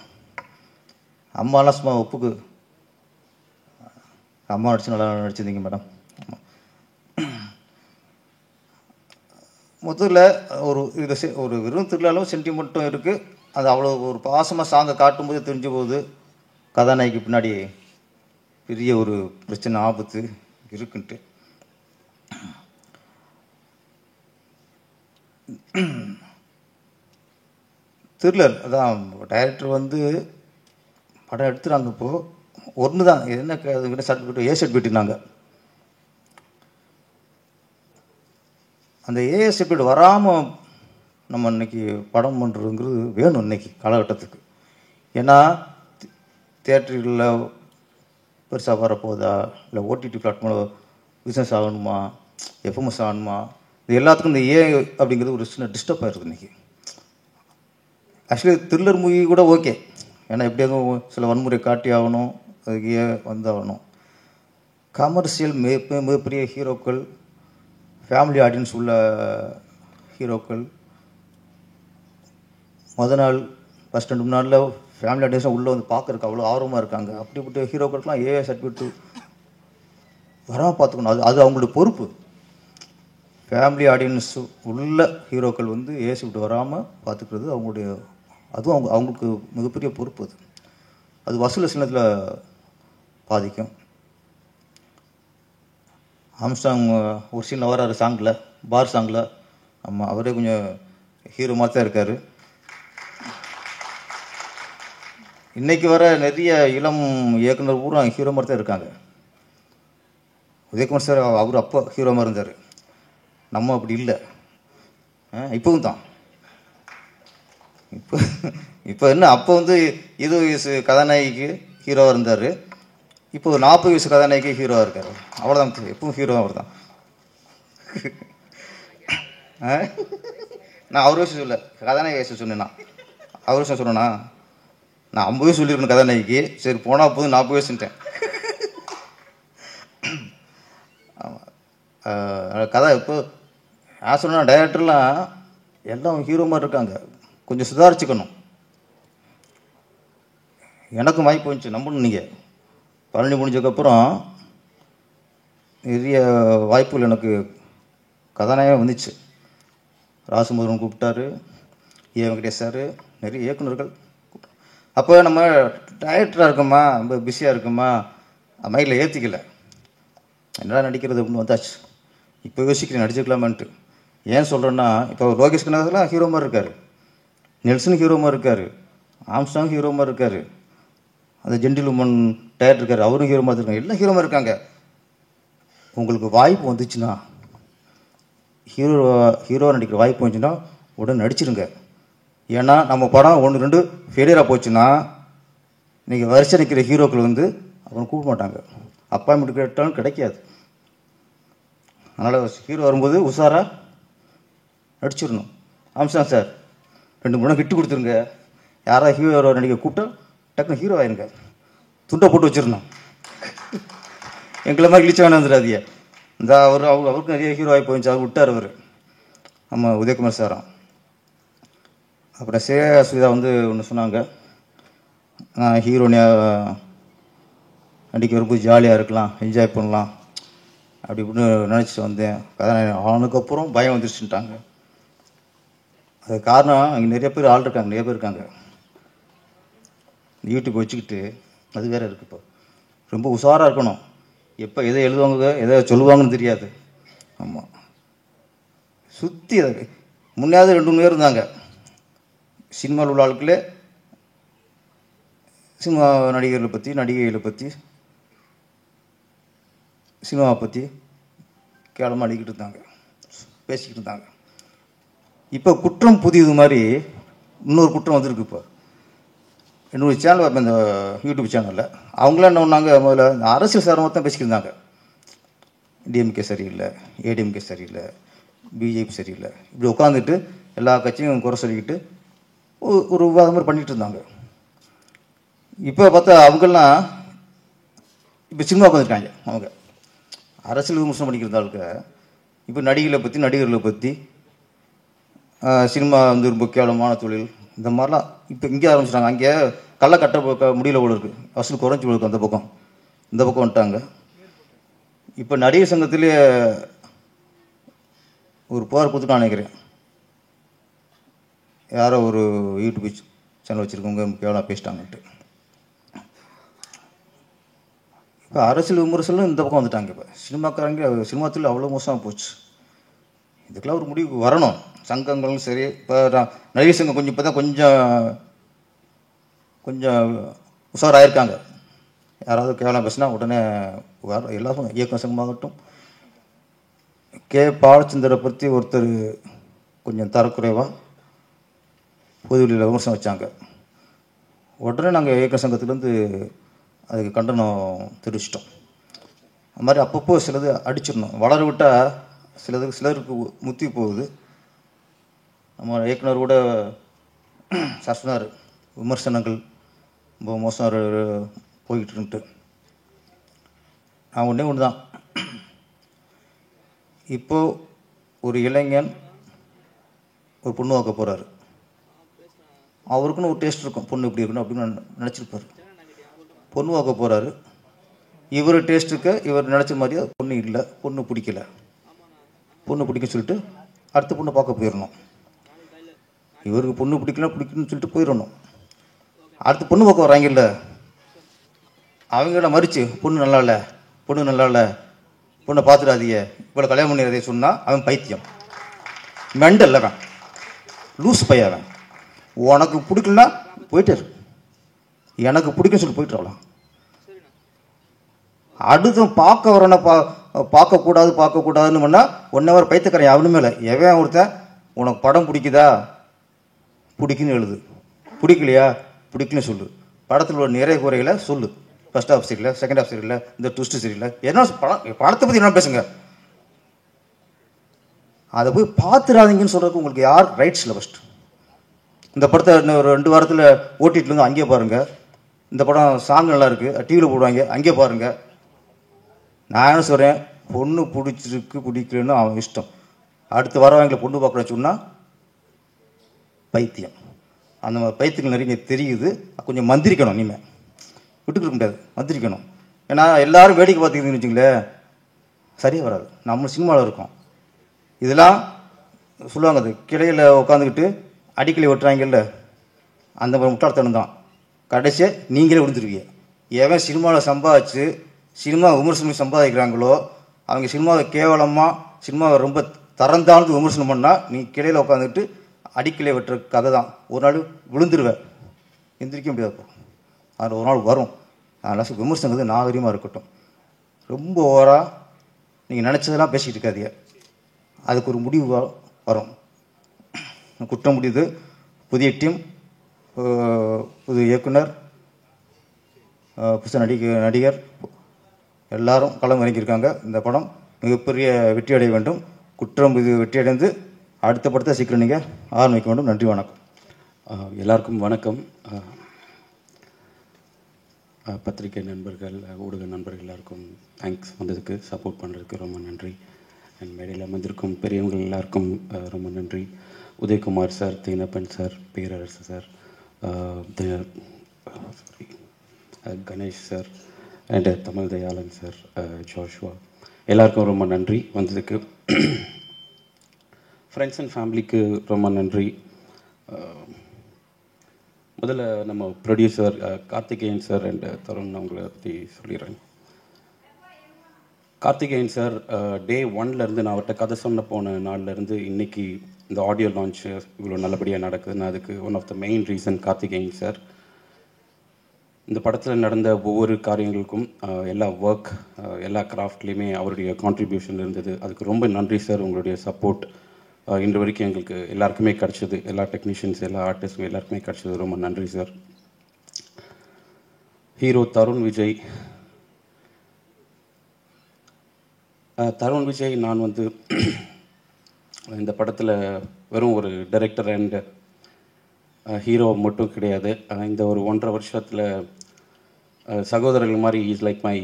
S11: அம்மாலாம் சும்மா ஒப்புக்கு. அம்மா நடிச்சு நல்லா நடிச்சிருந்தீங்க மேடம். முதல்ல ஒரு வெறும் திருவிழாலும் சென்டிமெண்ட்டும் இருக்குது. அது அவ்வளோ ஒரு பாசமாக சாங்கை காட்டும்போது தெரிஞ்ச போது கதாநாயகி பின்னாடி பெரிய ஒரு பிரச்சனை, ஆபத்து இருக்குன்ட்டு. த்ரில்லர் அதான் டைரக்டர் வந்து படம் எடுத்துகிறாங்க. இப்போது ஒன்று தான் என்ன சர்டிஃபிகேட், ஏ சர்டிஃபிகேட்னாங்க. அந்த ஏ சர்டிஃபிகேட் வராமல் நம்ம இன்றைக்கி படம் பண்ணுறதுங்கிறது வேணும் இன்றைக்கி காலகட்டத்துக்கு. ஏன்னா தியேட்டர்களில் பெருசாக வரப்போதா, இல்லை ஓடிடி பிளாட்ஃபார்மில் பிஸ்னஸ் ஆகணுமா, எஃப்எம்எஸ் ஆகணுமா, இது எல்லாத்துக்கும் இந்த ஏ அப்படிங்கிறது ஒரு சின்ன டிஸ்டர்ப் ஆகிருக்கு இன்றைக்கி. ஆக்சுவலி த்ரில்லர் மூவி கூட ஓகே, ஏன்னா எப்படியாவது சில வன்முறை காட்டி ஆகணும், அதுக்கு வந்தாகணும். கமர்ஷியல் மிகப்பெரிய ஹீரோக்கள், ஃபேமிலி ஆடியன்ஸ் உள்ள ஹீரோக்கள், நாள் ஃபஸ்ட் 2 நாளில் ஃபேமிலி ஆடியன்ஸாக உள்ளே வந்து பார்க்குறக்கு அவ்வளோ ஆர்வமாக இருக்காங்க. அப்படிப்பட்ட ஹீரோக்களுக்கெலாம் ஏஐ சர்டிஃபிகேட் வராமல் பார்த்துக்கணும். அது அவங்களோட பொறுப்பு. ஃபேமிலி ஆடியன்ஸ் உள்ள ஹீரோக்கள் வந்து ஏஐ சர்டிஃபிகேட் வராமல் பார்த்துக்கிறது அவங்களுடைய, அதுவும் அவங்களுக்கு மிகப்பெரிய பொறுப்பு. அது வசூல் சின்னத்தில் பாதிக்கும். ஆம்ஸ்டாங் ஒரு சீனில் வராரு சாங்கில், பார் சாங்கில். ஆமாம், அவரே கொஞ்சம் ஹீரோ மாதிரி தான் இருக்கார். இன்றைக்கி வர நிறைய இளம் இயக்குனர் பூரா ஹீரோ மாதிரி தான் இருக்காங்க. உதயகுமார் சார் அவர் அப்போ ஹீரோ மாதிரி இருந்தார், நம்ம அப்படி இல்லை. இப்போவும் தான். இப்போ என்ன, அப்போ வந்து 20 வயசு கதாநாயகிக்கு ஹீரோவாக இருந்தார், இப்போ 40 வயசு கதாநாயகி ஹீரோவாக இருக்கார். அவ்வளோதான், எப்பவும் ஹீரோ அவர் தான். நான் அவர் வயசு சொல்ல, கதாநாயகி வயசு சொன்னேன்னா அவர் வயசு சொன்னேன்னா நான் 50 வயசு சொல்லியிருக்கேன் கதாநாயகிக்கு. சரி போனால் போதும் 40 வயசுன்ட்டேன். ஆமாம், கதை இப்போ நான் சொன்னால் டைரக்டர்லாம் எல்லாம் ஹீரோ மாதிரி இருக்காங்க, கொஞ்சம் சுதாரிச்சுக்கணும். எனக்கும் வாய்ப்பு வந்துச்சு, நம்பணும். நீங்கள் பழனி முடிஞ்சதுக்கப்புறம் நிறைய வாய்ப்புகள் எனக்கு கதாநாயகம் வந்துச்சு. ராசுமுருகன் கூப்பிட்டாரு, வெங்கடேஷ் சார், நிறைய இயக்குநர்கள். அப்போ நம்ம டைரக்டராக இருக்கோமா, ரொம்ப பிஸியாக இருக்குமா, மைண்டில் ஏற்றிக்கல, என்னடா நடிக்கிறது அப்படின்னு வந்தாச்சு. இப்போ யோசிக்கிறேன் நடிச்சிருக்கலாமான்ட்டு. ஏன் சொல்கிறேன்னா, இப்போ லோகேஷ் கனகராஜ்லாம் ஹீரோ மாதிரி இருக்கார், நெல்சன் ஹீரோ மாதிரி இருக்கார், ஆம்ஸ்டாங் ஹீரோ மாதிரி இருக்கார், அந்த ஜென்டில் உமன் டைரக்டர் இருக்கார், அவரும் ஹீரோ மாதிரி இருக்காங்க, எல்லாம் ஹீரோ மாதிரி இருக்காங்க. உங்களுக்கு வாய்ப்பு வந்துச்சுன்னா, ஹீரோ நடிக்கிற வாய்ப்பு வந்துச்சுன்னா உடனே நடிச்சிருங்க. ஏன்னா நம்ம படம் 1 2 ஃபெயிலியராக போச்சுன்னா நீங்கள் வரிசை நிற்கிற ஹீரோக்கள் வந்து அப்புறம் கூப்பிட மாட்டாங்க, அப்பாயின்மெண்ட் கேட்டாலும் கிடைக்காது. அதனால் ஹீரோ வரும்போது உஷாராக நடிச்சிடணும். ஆம்ஸ்டாங் சார் 2 3 ஹிட்டு கொடுத்துருங்க, யாராவது ஹீரோ நடிக்க கூப்பிட்டா டக்குன்னு ஹீரோ ஆயிருங்க, துண்டை போட்டு வச்சிடணும். எங்களை மாதிரி கிழிச்ச வேணாம் வந்துடாதீங்க. இந்த அவருக்கு நிறைய ஹீரோ ஆகி போயிடுச்சு, அவர் விட்டார் அவர். நம்ம உதயகுமார் சாரம். அப்புறம் சுவிதா வந்து ஒன்று சொன்னாங்க, நான் ஹீரோனியாக நடிக்க வரும்போது ஜாலியாக இருக்கலாம், என்ஜாய் பண்ணலாம் அப்படி இப்படின்னு நினச்சிட்டு வந்தேன். கதாநாயகன் ஆனதுக்கப்புறம் பயம் வந்துருச்சுட்டாங்க. அது காரணம், அங்கே நிறைய பேர் ஆள் இருக்காங்க, நிறைய பேர் இருக்காங்க. யூடியூப் வச்சுக்கிட்டு அது வேறு இருக்குது. இப்போ ரொம்ப உஷாராக இருக்கணும், எப்போ எதை எழுதுவாங்க எதை சொல்லுவாங்கன்னு தெரியாது. ஆமாம், சுற்றி அது முன்னாவது 2 3 பேர் இருந்தாங்க சினிமாவில் உள்ள ஆட்களே, சினிமா நடிகர்களை பற்றி, நடிகைகளை பற்றி, சினிமாவை பற்றி கேவலமாக அடிக்கிட்டு இருந்தாங்க, பேசிக்கிட்டு இருந்தாங்க. இப்போ குற்றம் புதியது மாதிரி இன்னொரு குற்றம் வந்திருக்கு. இப்போ என்னுடைய சேனல் வைப்பேன், இந்த யூடியூப் சேனலில். அவங்களாம் என்ன பண்ணாங்க, முதல்ல இந்த அரசியல் சாரமாக தான் பேசிக்கிட்டு இருந்தாங்க. டிஎம்கே சரியில்லை, ஏடிஎம்கே சரியில்லை, பிஜேபி சரியில்லை, இப்படி உட்காந்துட்டு எல்லா கட்சியும் குறை சொல்லிக்கிட்டு ஒரு விவாதம் மாதிரி பண்ணிகிட்டு இருந்தாங்க. இப்போ பார்த்தா அவங்கெல்லாம் இப்போ சினிமாவுக்கு வந்துருக்காங்க. அவங்க அரசியல் விமர்சனம் பண்ணிக்கிறதாளுக்கு இப்போ நடிகர்களை பற்றி சினிமா வந்து ரொம்ப கேவலமான தொழில் இந்த மாதிரிலாம் இப்போ இங்கே ஆரம்பிச்சிட்டாங்க. அங்கே கள்ள கட்ட முடியல போல இருக்குது, வசூல் குறைஞ்சி போல இருக்குது. அந்த பக்கம் இந்த பக்கம் வந்துட்டாங்க. இப்போ நடிகர் சங்கத்திலே ஒரு புகார் கொடுத்துட்டான்னு நினைக்கிறேன், யாரோ ஒரு யூடியூப் சேனல் வச்சுருக்கவங்க கேவலாக பேசிட்டாங்கன்ட்டு. இப்போ அரசியல் விமர்சனம் இந்த பக்கம் வந்துட்டாங்க. இப்போ சினிமா தொழில் அவ்வளோ மோசமாக போச்சு. இதுக்கெல்லாம் ஒரு முடிவு வரணும். சங்கங்களும் சரி, இப்போ நடிகர் சங்கம் கொஞ்சம் இப்போ தான் கொஞ்சம் உஷாராயிருக்காங்க. யாராவது கேவலம் பேசினா உடனே எல்லாரும் இயக்கம் சங்கமாகட்டும். பாலச்சந்தரை பற்றி ஒருத்தர் கொஞ்சம் தரக்குறைவாக பொதுவெளியில் விமர்சனம் வச்சாங்க. உடனே நாங்கள் இயக்க சங்கத்துலேருந்து அதுக்கு கண்டனம் தெரிவிச்சிட்டோம். அது மாதிரி அப்பப்போ சிலது அடிச்சிடணும், வளர விட்டால் சிலருக்கு முத்தி போகுது. நம்ம இயக்குனர் கூட சார் சொன்னார் விமர்சனங்கள் ரொம்ப மோசம் போய்கிட்டு இருந்துட்டு. நான் ஒன்று தான், இப்போது ஒரு இளைஞன் ஒரு பொண்ணு பார்க்க போகிறாரு. அவருக்குன்னு ஒரு டேஸ்ட் இருக்கும், பொண்ணு இப்படி இருக்கணும் அப்படின்னு நினச்சிருப்பார். பொண்ணு பார்க்க போகிறாரு, இவர் டேஸ்ட்டுக்கு இவர் நினச்ச மாதிரியே பொண்ணு இல்லை, பொண்ணு பிடிக்கல. பொண்ணு பிடிக்க சொல்லிட்டு அடுத்த பொண்ணு பார்க்க போயிடணும். இவருக்கு பொண்ணு பிடிக்கணும்னு சொல்லிட்டு போயிடணும். அடுத்த பொண்ணு பார்க்க வராங்கல்ல, அவங்கள மறித்து பொண்ணு நல்லா இல்லை, பொண்ணு நல்லா இல்லை, பொண்ணை பார்த்துடாதீங்க, இவ்வளோ கல்யாணம் பண்ணிடுறதே சொன்னால் அவன் பைத்தியம், மெண்டல், அவன் லூஸ் பையன். உனக்கு பிடிக்கலன்னா போயிட்டார், எனக்கு பிடிக்கும் சொல்லி போயிட்டு வரலாம். அடுத்து பார்க்க வரேன்னா பார்க்கக்கூடாதுன்னு பண்ணால் 1 hour பைத்தியக்காரன் அவனுமே இல்லை. எவன் ஒருத்தன் உனக்கு படம் பிடிக்குதா, பிடிக்குன்னு எழுது, பிடிக்கலையா பிடிக்குன்னு சொல்லு, படத்தில் உள்ள நிறைய குறைகளை சொல்லு, ஃபர்ஸ்ட் ஹாஃப் சரியில்லை, செகண்ட் ஹாஃப் சரியில்லை, இந்த ட்விஸ்ட்டு சரியில்லை, என்ன படத்தை பற்றி என்ன பேசுங்க. அதை போய் பார்த்துடாதீங்கன்னு சொல்கிறதுக்கு உங்களுக்கு யார் ரைட்ஸ் இல்லை? ஃபஸ்ட்டு இந்த படத்தை இன்னும் ஒரு 2 வாரத்தில் ஓடிடிலேருந்து அங்கேயே பாருங்கள். இந்த படம் சாங் நல்லா இருக்குது, டிவியில் போடுவாங்க, அங்கேயே பாருங்கள். நான் என்ன சொல்கிறேன், பொண்ணு பிடிச்சிருக்கு பிடிக்கலன்னு அவன் இஷ்டம். அடுத்து வரவங்களை பொண்ணு பார்க்குற சொன்னால் பைத்தியம். அந்த மாதிரி பைத்தியங்கள் நிறைய தெரியுது. கொஞ்சம் மந்திரிக்கணும், இனிமேல் விட்டுக்கிற முடியாது, மந்திரிக்கணும். ஏன்னா எல்லாரும் வேடிக்கை பார்த்துக்கிதுன்னு வச்சுங்களேன், சரியாக வராது. நம்ம சினிமாவில் இருக்கோம், இதெல்லாம் சொல்லுவாங்க, அது கிளையில் உட்காந்துக்கிட்டு அடிக்கலை வெட்டுறாங்கல்ல, அந்த மாதிரி முட்டாள்தனம் தான். கடைசியாக நீங்களே விழுந்துருவீங்க. எவன் சினிமாவில் சம்பாதிச்சு சினிமா விமர்சனம் சம்பாதிக்கிறாங்களோ அவங்க சினிமாவை கேவலமாக, சினிமாவை ரொம்ப தரந்தானது விமர்சனம் பண்ணால் நீ கிளையில் உட்காந்துக்கிட்டு அடிக்கலை வெட்டுற கதை தான். ஒரு நாள் விழுந்துருவேன், எந்திரிக்க முடியாது. அதில் ஒரு நாள் வரும். அதனால் விமர்சனங்கிறது நாகரிகமாக இருக்கட்டும். ரொம்ப ஓவராக நீங்கள் நினச்சதெல்லாம் பேசிக்கிட்டு இருக்காதீங்க, அதுக்கு ஒரு முடிவு வரும். குற்றம் முடியுது. புதிய டீம், புது இயக்குனர், புதுசு நடிகர் எல்லாரும் களம் இறங்கியிருக்காங்க. இந்த படம் மிகப்பெரிய வெற்றி அடைய வேண்டும். குற்றம் இது வெற்றி அடைந்து அடுத்த படத்தை சீக்கிரம் நீங்கள் ஆரம்பிக்க வேண்டும். நன்றி, வணக்கம்.
S10: எல்லாருக்கும் வணக்கம். பத்திரிகை நண்பர்கள், ஊடக நண்பர்கள் எல்லாருக்கும் தேங்க்ஸ் வந்ததுக்கு, சப்போர்ட் பண்ணுறதுக்கு ரொம்ப நன்றி. அண்ட் மேடையில் அமர்ந்திருக்கும் பெரியவங்கள் எல்லாருக்கும் ரொம்ப நன்றி. Udhayakumar sir, Theenappan sir, Perarasu sir, Ganesh sir and Tamil Dhayalan sir, Joshua, எல்லாருக்கும் ரொம்ப நன்றி வந்ததுக்கு. ஃப்ரெண்ட்ஸ் அண்ட் ஃபேமிலிக்கு ரொம்ப நன்றி. முதல்ல நம்ம producer Karthikeyan sir and Tarun அவங்கள பற்றி சொல்லிடுறேன். கார்த்திகேயன் சார் டே 1லேருந்து நான் அவர்கிட்ட கதை போன நாள்லேருந்து இன்னைக்கு இந்த ஆடியோ லான்ச் இவ்வளோ நல்லபடியாக நடக்குதுன்னு அதுக்கு one of the main reason Karthikeyan sir. இந்த படத்தில் நடந்த ஒவ்வொரு காரியங்களுக்கும் எல்லா ஒர்க், எல்லா கிராஃப்ட்லேயுமே அவருடைய கான்ட்ரிபியூஷன் இருந்தது. அதுக்கு ரொம்ப நன்றி சார். உங்களுடைய சப்போர்ட் இன்று வரைக்கும் எங்களுக்கு எல்லாருக்குமே கிடச்சிது, எல்லா டெக்னீஷியன்ஸ், எல்லா ஆர்டிஸ்ட்டும் எல்லாருக்குமே கிடச்சிது. ரொம்ப நன்றி சார். ஹீரோ தருண் விஜய். தருண் விஜய் நான் இந்த படத்தில் வெறும் ஒரு டைரக்டர் அண்ட் ஹீரோ மட்டும் கிடையாது. இந்த ஒரு 1.5 வருஷத்தில் சகோதரர்கள் மாதிரி இஸ் லைக் மை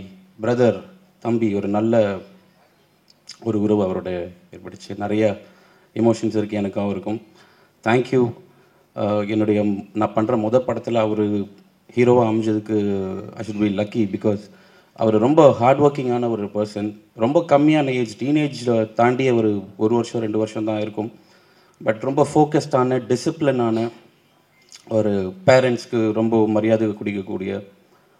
S10: பிரதர், தம்பி, ஒரு நல்ல ஒரு உறவு அவரோட ஏற்படுச்சு. நிறைய எமோஷன்ஸ் இருக்குது எனக்கும் அவருக்கும். தேங்க்யூ. என்னுடைய நான் பண்ணுற படத்தில் அவர் ஹீரோவாக அமைஞ்சதுக்கு I should be lucky. Because அவர் ரொம்ப ஹார்ட் ஒர்க்கிங்கான ஒரு பர்சன். ரொம்ப கம்மியான ஏஜ், டீனேஜ் தாண்டிய ஒரு 1 வருஷம் 2 வருஷம் தான் இருக்கும். பட் ரொம்ப ஃபோக்கஸ்டான, டிசிப்ளினான ஒரு பேரண்ட்ஸ்க்கு ரொம்ப மரியாதை கொடுக்கக்கூடிய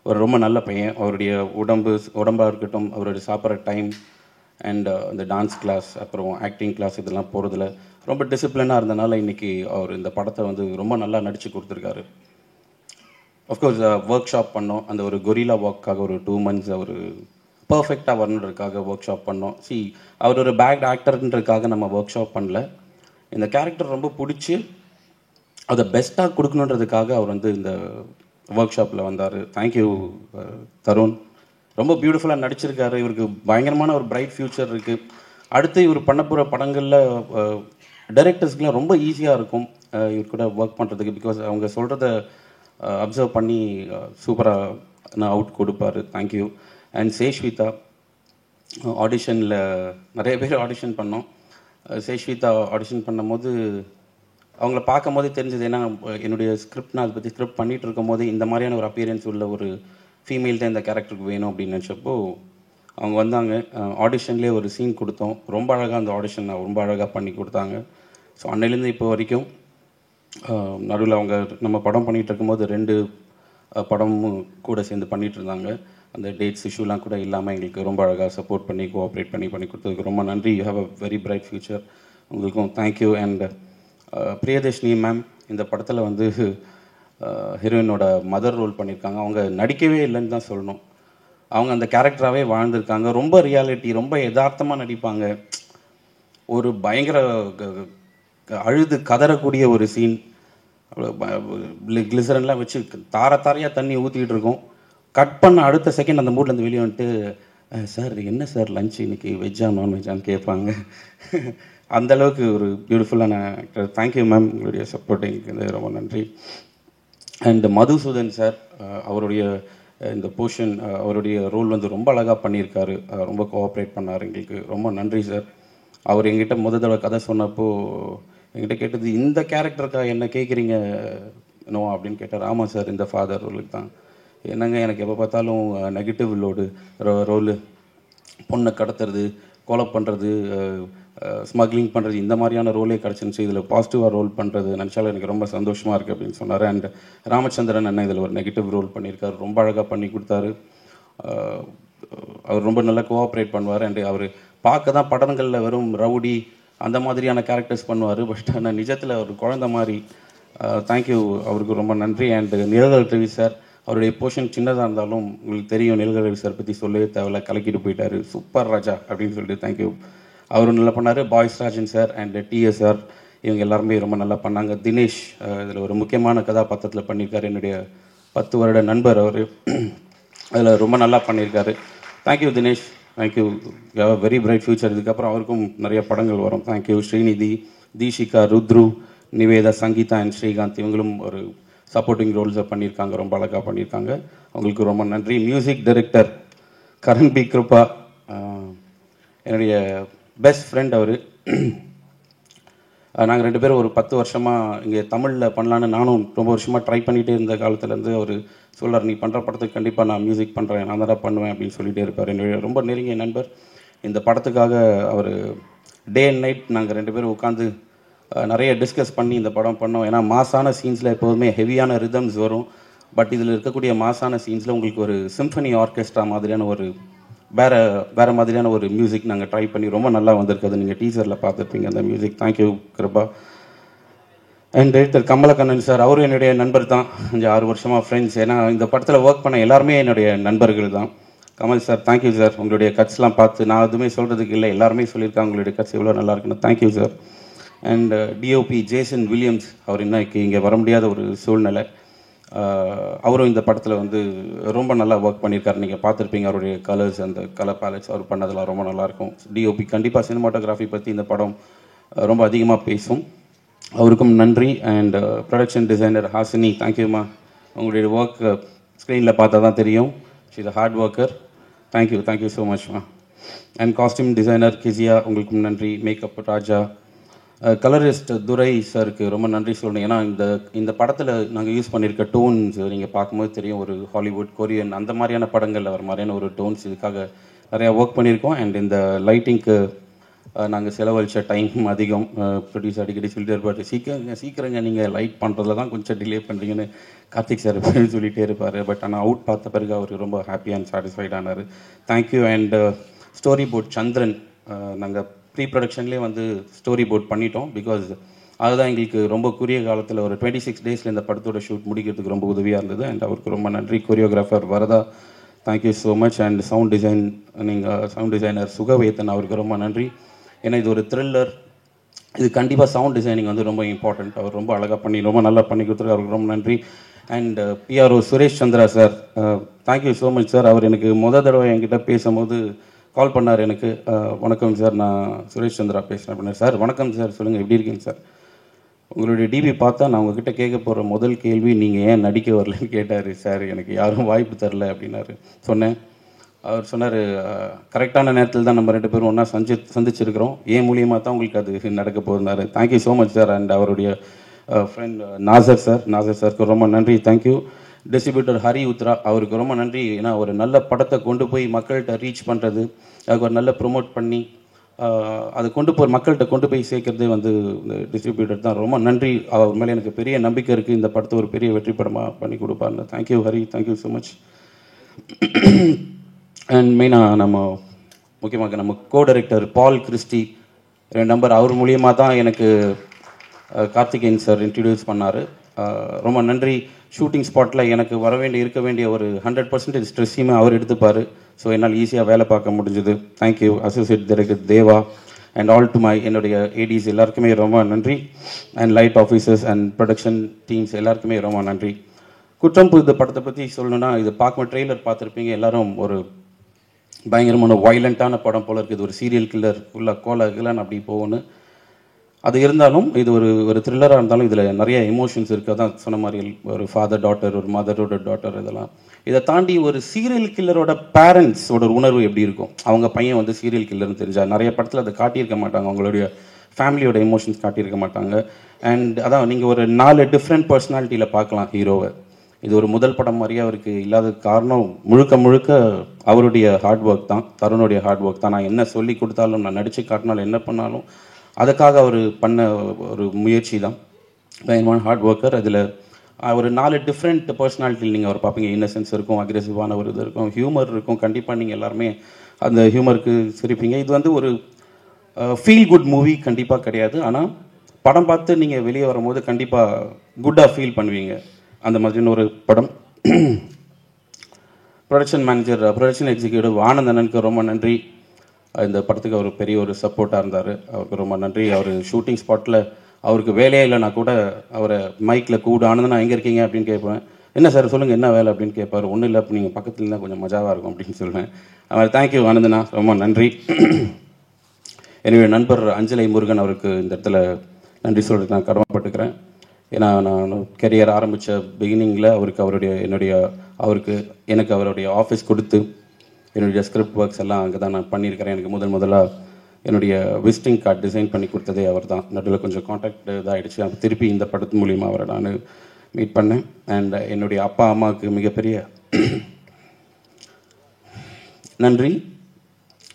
S10: ஒரு ரொம்ப நல்ல பையன். அவருடைய உடம்பாக இருக்கட்டும், அவருடைய சாப்பிட்ற டைம் அண்ட் இந்த டான்ஸ் கிளாஸ், அப்புறம் ஆக்டிங் கிளாஸ், இதெல்லாம் போகிறதுல ரொம்ப டிசிப்ளினாக இருந்தனால இன்றைக்கி அவர் இந்த படத்தை ரொம்ப நல்லா நடித்து கொடுத்துருக்காரு. அஃப்கோர்ஸ் ஒர்க் ஷாப் பண்ணோம். அந்த ஒரு கொரில்லா வாக்காக ஒரு 2 months அவர் பர்ஃபெக்டாக வரணுன்றதுக்காக ஒர்க் ஷாப் பண்ணோம். அவர் ஒரு பேக்ட் ஆக்டர்ன்றதுக்காக நம்ம ஒர்க் ஷாப் பண்ணல. இந்த கேரக்டர் ரொம்ப பிடிச்சி அதை பெஸ்ட்டாக கொடுக்கணுன்றதுக்காக அவர் இந்த ஒர்க் ஷாப்பில் வந்தார். தேங்க்யூ தருண். ரொம்ப பியூட்டிஃபுல்லாக நடிச்சிருக்காரு. இவருக்கு பயங்கரமான ஒரு பிரைட் ஃப்யூச்சர் இருக்குது. அடுத்து இவர் பண்ண போகிற படங்களில் டைரக்டர்ஸ்க்குலாம் ரொம்ப ஈஸியாக இருக்கும்.
S12: இவர் கூட ஒர்க் பண்ணுறதுக்கு. பிகாஸ் அவங்க சொல்கிறத அப்சர்வ் பண்ணி சூப்பராக நான் அவுட் கொடுப்பார். தேங்க்யூ. அண்ட் சேஷ்விதா, ஆடிஷனில் நிறைய பேர் ஆடிஷன் பண்ணோம். சேஷ்விதா ஆடிஷன் பண்ணும்போது அவங்கள பார்க்கும் போதே தெரிஞ்சது. ஏன்னா என்னுடைய ஸ்கிரிப்ட் நான் அதை பற்றி ஸ்கிரிப்ட் பண்ணிகிட்டு இருக்கும் போது இந்த மாதிரியான ஒரு அப்பியரன்ஸ் உள்ள ஒரு ஃபீமேல் தான் இந்த கேரக்டருக்கு வேணும் அப்படின்னு நினச்சப்போ அவங்க வந்தாங்க. ஆடிஷன்லேயே ஒரு சீன் கொடுத்தோம். ரொம்ப அழகாக அந்த ஆடிஷன் ரொம்ப அழகாக பண்ணி கொடுத்தாங்க. ஸோ அன்னையிலேருந்து இப்போ வரைக்கும் நடுவில் அவங்க நம்ம படம் பண்ணிகிட்டு இருக்கும்போது 2 படமும் கூட சேர்ந்து பண்ணிகிட்டு இருந்தாங்க. அந்த டேட்ஸ் இஷ்யூலாம் கூட இல்லாமல் எங்களுக்கு ரொம்ப அழகாக சப்போர்ட் பண்ணி கோஆப்ரேட் பண்ணி கொடுத்ததுக்கு ரொம்ப நன்றி. You have a very bright future. உங்களுக்கும் தேங்க்யூ. அண்ட் பிரியதர்ஷினி மேம் இந்த படத்தில் வந்து ஹீரோயினோட மதர் ரோல் பண்ணியிருக்காங்க. அவங்க நடிக்கவே இல்லைன்னு தான் சொல்லணும். அவங்க அந்த கேரக்டராகவே வாழ்ந்திருக்காங்க. ரொம்ப ரியாலிட்டி, ரொம்ப யதார்த்தமாக நடிப்பாங்க. ஒரு பயங்கர அழுது கதறக்கூடிய ஒரு சீன், கிளிசரன்லாம் வச்சு தாரையாக தண்ணி ஊற்றிக்கிட்டு இருக்கோம். கட் பண்ண அடுத்த செகண்ட் அந்த மூட்லேருந்து வெளியே வந்துட்டு, சார் என்ன சார் லஞ்ச் இன்னைக்கு வெஜ்ஜா நான்வெஜ்ஜான்னு கேட்பாங்க. அந்தளவுக்கு ஒரு பியூட்டிஃபுல்லான ஆக்டர். தேங்க்யூ மேம், உங்களுடைய சப்போர்ட்டிங்க்கு ரொம்ப நன்றி. அண்ட் மதுசூதன் சார், அவருடைய இந்த போர்ஷன், அவருடைய ரோல் வந்து ரொம்ப அழகாக பண்ணியிருக்காரு. ரொம்ப கோஆப்ரேட் பண்ணார். எங்களுக்கு ரொம்ப நன்றி சார். அவர் எங்கிட்ட முதல் தடவை கதை சொன்னப்போ என்கிட்ட கேட்டது, இந்த கேரக்டருக்காக என்ன கேட்குறீங்க நோ அப்படின்னு கேட்டார். ஆமாம் சார், இந்த ஃபாதர் ரோலுக்கு தான். என்னங்க எனக்கு எப்போ பார்த்தாலும் நெகட்டிவ் ரோலு, பொண்ணை கடத்துறது, கொலை பண்ணுறது, ஸ்மக்லிங் பண்ணுறது, இந்த மாதிரியான ரோலே கிடச்சிருந்துச்சு. இதில் பாசிட்டிவாக ரோல் பண்ணுறது நினச்சாலும் எனக்கு ரொம்ப சந்தோஷமாக இருக்குது அப்படின்னு சொன்னார். அண்ட் ராமச்சந்திரன் அண்ணன் இதில் ஒரு நெகட்டிவ் ரோல் பண்ணியிருக்காரு. ரொம்ப அழகாக பண்ணி கொடுத்தாரு. அவர் ரொம்ப நல்லா கோஆப்ரேட் பண்ணுவார். அண்ட் அவர் பார்க்க தான் படங்களில் வெறும் ரவுடி அந்த மாதிரியான கேரக்டர்ஸ் பண்ணுவார். பட் ஆனால் நிஜத்தில் ஒரு குழந்தை மாதிரி. தேங்க்யூ, அவருக்கு ரொம்ப நன்றி. அண்ட் நிழல் ரவி சார், அவருடைய போர்ஷன் சின்னதாக இருந்தாலும் உங்களுக்கு தெரியும், நிழல் ரவி சார் பற்றி சொல்லவே தேவையில்ல, கலக்கிட்டு போயிட்டார். சூப்பர் ராஜா அப்படின்னு சொல்லிட்டு தேங்க்யூ. அவரும் நல்லா பண்ணார். Boys Rajan sir and DS sir, இவங்க எல்லாருமே ரொம்ப நல்லா பண்ணாங்க. தினேஷ் இதில் ஒரு முக்கியமான கதாபாத்திரத்தில் பண்ணியிருக்காரு. என்னுடைய 10 வருட நண்பர் அவர். அதில் ரொம்ப நல்லா பண்ணியிருக்காரு. Thank you Dinesh, thank you. Very bright future. இதுக்கப்புறம் அவருக்கும் நிறைய படங்கள் வரும். தேங்க்யூ. ஸ்ரீநிதி, தீஷிகா, ருத்ரு, நிவேதா, சங்கீதா அண்ட் ஸ்ரீகாந்த், இவங்களும் ஒரு சப்போர்ட்டிங் ரோல்ஸை பண்ணியிருக்காங்க. ரொம்ப அழகாக பண்ணியிருக்காங்க. அவங்களுக்கு ரொம்ப நன்றி. Music director Karan P Kirupa, என்னுடைய பெஸ்ட் ஃப்ரெண்ட் அவர். நாங்கள் 2 பேரும் ஒரு 10 வருஷமாக இங்கே தமிழில் பண்ணலான்னு நானும் ரொம்ப வருஷமாக ட்ரை பண்ணிகிட்டே இருந்த காலத்துலேருந்து அவர் சொல்கிறார், நீ பண்ணுற படத்துக்கு கண்டிப்பாக நான் மியூசிக் பண்ணுறேன், நான் தான் பண்ணுவேன் அப்படின்னு சொல்லிகிட்டே இருப்பார். என்னுடைய ரொம்ப நெருங்கிய நண்பர். இந்த படத்துக்காக அவர் டே அண்ட் நைட் நாங்கள் 2 பேரும் உட்காந்து நிறைய டிஸ்கஸ் பண்ணி இந்த படம் பண்ணோம். ஏன்னா மாசான சீன்ஸில் எப்போதுமே ஹெவியான ரிதம்ஸ் வரும். பட் இதில் இருக்கக்கூடிய மாசான சீன்ஸில் உங்களுக்கு ஒரு சிம்ஃபனி ஆர்கெஸ்ட்ரா மாதிரியான ஒரு வேறு மாதிரியான ஒரு மியூசிக் நாங்கள் ட்ரை பண்ணி ரொம்ப நல்லா வந்திருக்குது. நீங்கள் டீசரில் பார்த்துருப்பீங்க அந்த music. Thank you Kirupa. And director Kamalakannan sir, அவரும் என்னுடைய நண்பர் தான். 5-6 வருஷமாக ஃப்ரெண்ட்ஸ். ஏன்னா இந்த படத்தில் ஒர்க் பண்ண எல்லாருமே என்னுடைய நண்பர்கள் தான். Kamal sir, thank you sir. உங்களுடைய கட்ஸ்லாம் பார்த்து நான் எதுவுமே சொல்கிறதுக்கு இல்லை, எல்லாருமே சொல்லியிருக்காங்க உங்களுடைய கட்ஸ் எவ்வளோ நல்லா இருக்குன்னு. Thank you sir. And DOP Jason Williams, அவர் இன்னைக்கு இங்கே வர முடியாத ஒரு சூழ்நிலை. அவரும் இந்த படத்தில் வந்து ரொம்ப நல்லா ஒர்க் பண்ணியிருக்காரு. நீங்கள் பார்த்துருப்பீங்க அவருடைய கலர்ஸ், அந்த கலர் பேலட்ஸ் அவர் பண்ணதெல்லாம் ரொம்ப நல்லாயிருக்கும். டிஓபி கண்டிப்பாக சினிமாட்டோகிராஃபி பற்றி இந்த படம் ரொம்ப அதிகமாக பேசும். அவருக்கும் நன்றி. அண்ட் ப்ரொடக்ஷன் டிசைனர் ஹாசினி, தேங்க்யூம்மா. உங்களுடைய ஒர்க் ஸ்க்ரீனில் பார்த்தா தான் தெரியும். She is a hard worker. Thank you so மச்மா. அண்ட் காஸ்டியூம் டிசைனர் கிசியா, உங்களுக்கும் நன்றி. மேக்கப் ராஜா. கலரிஸ்ட் துரை சாருக்கு ரொம்ப நன்றி சொல்லணும். ஏன்னா இந்த படத்தில் நாங்கள் யூஸ் பண்ணியிருக்க டோன்ஸ் நீங்கள் பார்க்கும்போது தெரியும், ஒரு ஹாலிவுட், கொரியன் அந்த மாதிரியான படங்களில் வர மாதிரியான ஒரு டோன்ஸ். இதுக்காக நிறையா ஒர்க் பண்ணியிருக்கோம். அண்ட் இந்த லைட்டிங்க்கு நாங்கள் செலவழித்த டைம் அதிகம். ப்ரொடியூஸ் அடிக்கடி சொல்லிட்டே இருப்பார், சீக்கிரங்க நீங்கள் லைட் பண்ணுறதுல தான் கொஞ்சம் டிலே பண்ணுறீங்கன்னு கார்த்திக் சார் சொல்லிகிட்டே இருப்பார். பட் ஆனால் அவுட் பார்த்த பிறகு அவர் ரொம்ப ஹாப்பி அண்ட் சாட்டிஸ்ஃபைட் ஆனார். தேங்க்யூ. அண்ட் ஸ்டோரி போர்ட் சந்திரன், நாங்கள் ப்ரீ ப்ரொடக்ஷன்லேயே வந்து ஸ்டோரி போர்ட் பண்ணிட்டோம். பிகாஸ் அதுதான் எங்களுக்கு ரொம்ப குறுகிய காலத்தில் ஒரு 26 டேஸில் இந்த படத்தோட ஷூட் முடிக்கிறதுக்கு ரொம்ப உதவியாக இருந்தது. அண்ட் அவருக்கு ரொம்ப நன்றி. Choreographer Varadha, thank you so much. And sound designer Sugavethan, அவருக்கு ரொம்ப நன்றி. ஏன்னா இது ஒரு த்ரில்லர், இது கண்டிப்பாக சவுண்ட் டிசைனிங் வந்து ரொம்ப இம்பார்ட்டண்ட். அவர் ரொம்ப அழகாக பண்ணி ரொம்ப நல்லா பண்ணி கொடுத்துருக்கு. அவருக்கு ரொம்ப நன்றி. And PRO Suresh Chandra sir, thank you so much sir. அவர் எனக்கு தடவை என்கிட்ட பேசும்போது கால் பண்ணார் எனக்கு. வணக்கம் சார், நான் சுரேஷ் சந்திரா பேசுகிறேன் அப்படின்னா. சார் வணக்கம் சார், சொல்லுங்கள் எப்படி இருக்கீங்க சார்? உங்களுடைய டிபி பார்த்தா நான் உங்ககிட்ட கேட்க போகிற முதல் கேள்வி நீங்கள் ஏன் நடிக்க வரலன்னு கேட்டார். சார் எனக்கு யாரும் வாய்ப்பு தரல அப்படின்னாரு. சொன்னேன். அவர் சொன்னார், கரெக்டான நேரத்தில் தான் நம்ம 2 பேரும் ஒன்றா சந்திச்சிருக்கிறோம், ஏன் மூலியமாக தான் உங்களுக்கு அது நடக்க போகிறாரு. Thank you so much sir. And அவருடைய ஃப்ரெண்ட் நாசர் சாருக்கு ரொம்ப நன்றி, தேங்க்யூ. டிஸ்ட்ரிபியூட்டர் ஹரி உத்ரா, அவருக்கு ரொம்ப நன்றி. ஏன்னா ஒரு நல்ல படத்தை கொண்டு போய் மக்கள்கிட்ட ரீச் பண்ணுறது, அதுக்கு ஒரு நல்ல ப்ரொமோட் பண்ணி அதை கொண்டு போய் மக்கள்கிட்ட கொண்டு போய் சேர்க்கறதே வந்து இந்த டிஸ்ட்ரிபியூட்டர் தான். ரொம்ப நன்றி. அவர் மேலே எனக்கு பெரிய நம்பிக்கை இருக்குது, இந்த படத்தை ஒரு பெரிய வெற்றி படமாக பண்ணி கொடுப்பாருன்னு. Thank you Hari, thank you so much. And மெயினாக முக்கியமாக நம்ம co director Paul Christy 2 number, அவர் மூலியமாக தான் எனக்கு கார்த்திகேயன் சார் இன்ட்ரடியூஸ் பண்ணார். ரொம்ப நன்றி. ஷூட்டிங் ஸ்பாட்டில் எனக்கு இருக்க வேண்டிய ஒரு 100% ஸ்ட்ரெஸ்ஸையுமே அவர் எடுத்துப்பார். ஸோ என்னால் ஈஸியாக வேலை பார்க்க முடிஞ்சது. Thank you associate director Deva and all to என்னுடைய ஏடிஸ் எல்லாருக்குமே ரொம்ப நன்றி. And light officers and production teams எல்லாருக்குமே ரொம்ப நன்றி. குற்றம் புது படத்தை பற்றி சொல்லணும்னா, இது ட்ரெய்லர் பார்த்துருப்பீங்க எல்லாரும். ஒரு பயங்கரமான வயலண்ட்டான படம் போல இருக்குது. ஒரு சீரியல் கில்லர் ஃபுல்லாக கோலகிலன்னு அப்படி போகணும். அது இருந்தாலும் இது ஒரு த்ரில்லராக இருந்தாலும் இதில் நிறைய எமோஷன்ஸ் இருக்குது. அதான் சொன்ன மாதிரி ஒரு ஃபாதர் டாட்டர், ஒரு மதரோட டாட்டர், இதெல்லாம். இதை தாண்டி ஒரு சீரியல் கில்லரோட பேரண்ட்ஸோட உணர்வு எப்படி இருக்கும், அவங்க பையன் வந்து சீரியல் கில்லர்னு தெரிஞ்சா. நிறைய படத்தில் அதை காட்டியிருக்க மாட்டாங்க, அவங்களுடைய ஃபேமிலியோட எமோஷன்ஸ் காட்டியிருக்க மாட்டாங்க. அண்ட் அதான் நீங்கள் ஒரு 4 டிஃப்ரெண்ட் பர்சனாலிட்டியில் பார்க்கலாம் ஹீரோவை. இது ஒரு முதல் படம் மாதிரியே அவருக்கு இல்லாத காரணம் முழுக்க அவருடைய ஹார்ட் ஒர்க் தான், தருணுடைய ஹார்ட் ஒர்க் தான். நான் என்ன சொல்லி கொடுத்தாலும், நான் நடித்து காட்டினாலும், என்ன பண்ணாலும் அதுக்காக அவர் பண்ண ஒரு முயற்சி தான். பயங்கரமான ஹார்ட் ஒர்க்கர். அதில் ஒரு 4 டிஃப்ரெண்ட் பர்சனாலிட்டியில் நீங்கள் அவர் பார்ப்பீங்க. இன்னசென்ஸ் இருக்கும், அக்ரெசிவான ஒரு இது இருக்கும், ஹியூமர் இருக்கும். கண்டிப்பாக நீங்கள் எல்லாருமே அந்த ஹியூமருக்கு சிரிப்பீங்க. இது வந்து ஒரு ஃபீல் குட் மூவி கண்டிப்பாக கிடையாது. ஆனால் படம் பார்த்து நீங்கள் வெளியே வரும்போது கண்டிப்பாக குட்டாக ஃபீல் பண்ணுவீங்க. அந்த மாதிரின்னு ஒரு படம். ப்ரொடக்ஷன் மேனேஜர், ப்ரொடக்ஷன் எக்ஸிக்யூட்டிவ் ஆனந்தனனுக்கு ரொம்ப நன்றி. இந்த படத்துக்கு அவர் பெரிய ஒரு சப்போர்ட்டாக இருந்தார், அவருக்கு ரொம்ப நன்றி. அவர் ஷூட்டிங் ஸ்பாட்டில் அவருக்கு வேலையே இல்லைனா கூட அவரை மைக்கில் கூடு ஆனந்தனா எங்கே இருக்கீங்க அப்படின்னு கேட்பேன். என்ன சார் சொல்லுங்கள் என்ன வேலை அப்படின்னு கேட்பார். ஒன்றும் இல்லை, இப்போ நீங்கள் பக்கத்தில் இருந்தால் கொஞ்சம் மஜாவாக இருக்கும் அப்படின்னு சொல்லுவேன். அவர் தேங்க்யூ ஆனந்தனா, ரொம்ப நன்றி. என்னுடைய நண்பர் அஞ்சலை முருகன், அவருக்கு இந்த இடத்துல நன்றி சொல்கிறதுக்கு நான் கடமைப்பட்டுக்கிறேன். ஏன்னா நான் கெரியர் ஆரம்பித்த பிகினிங்கில் அவருக்கு எனக்கு அவருடைய ஆஃபீஸ் கொடுத்து என்னுடைய ஸ்கிரிப்ட் ஒர்க்ஸ் எல்லாம் அங்கே தான் நான் பண்ணியிருக்கிறேன். எனக்கு முதலாக என்னுடைய விசிட்டிங் கார்டு டிசைன் பண்ணி கொடுத்ததே அவர் தான். நடுவில் கொஞ்சம் காண்டாக்ட் இதாகிடுச்சு. அப்போ திருப்பி இந்த படத்து மூலிமா அவரை நான் மீட் பண்ணேன். அண்ட் என்னுடைய அப்பா அம்மாவுக்கு மிகப்பெரிய நன்றி.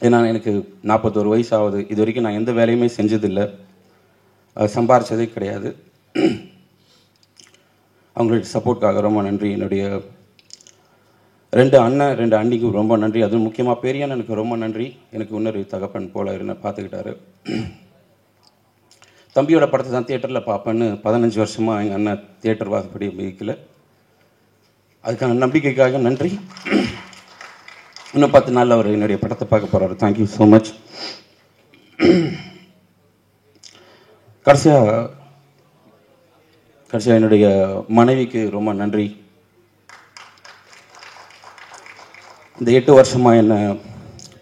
S12: ஏன்னா எனக்கு 41 வயசு ஆகுது. இது வரைக்கும் நான் எந்த வேலையுமே செஞ்சதில்லை, சம்பாரிச்சதே கிடையாது. அவங்களுடைய சப்போர்ட்காக ரொம்ப நன்றி. என்னுடைய 2 அண்ணன் 2 அண்ணிக்கும் ரொம்ப நன்றி. அதுவும் முக்கியமாக பெரிய அண்ணனுக்கு ரொம்ப நன்றி. எனக்கு இன்னொரு தகப்பன் போல என்ன பார்த்துக்கிட்டாரு. தம்பியோட படத்தை தான் தியேட்டரில் பார்ப்பேன்னு 15 வருஷமாக எங்கள் அண்ணன் தியேட்டர் வாசப்படி மிதிக்கல. அதுக்கான நம்பிக்கைக்காக நன்றி. இன்னும் 10 நாளில் அவர் என்னுடைய படத்தை பார்க்க போகிறாரு. Thank you so much. கடைசியாக என்னுடைய மனைவிக்கு ரொம்ப நன்றி. இந்த 8 வருஷமாக என்னை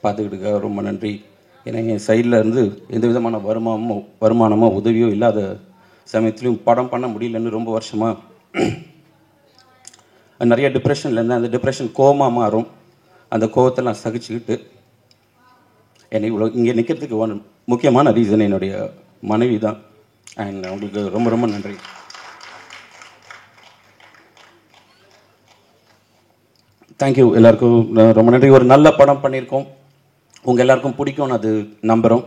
S12: பார்த்துக்கிட்டு ரொம்ப நன்றி. ஏன்னா என் சைடில் இருந்து எந்த விதமான வருமானமோ உதவியோ இல்லாத சமயத்துலையும் படம் பண்ண முடியலன்னு ரொம்ப வருஷமாக நிறைய டிப்ரெஷனில் இருந்தேன். அந்த டிப்ரெஷன் கோவமாக மாறும். அந்த கோவத்தெல்லாம் சகிச்சுக்கிட்டு என்னை இவ்வளோ இங்கே நிற்கிறதுக்கு முக்கியமான ரீசன் என்னுடைய மனைவி தான். அண்ட் அவங்களுக்கு ரொம்ப ரொம்ப நன்றி. தேங்க்யூ எல்லாருக்கும் ரொம்ப நன்றி. ஒரு நல்ல படம் பண்ணியிருக்கோம், உங்கள் எல்லாருக்கும் பிடிக்கும்னு அது நம்புகிறோம்.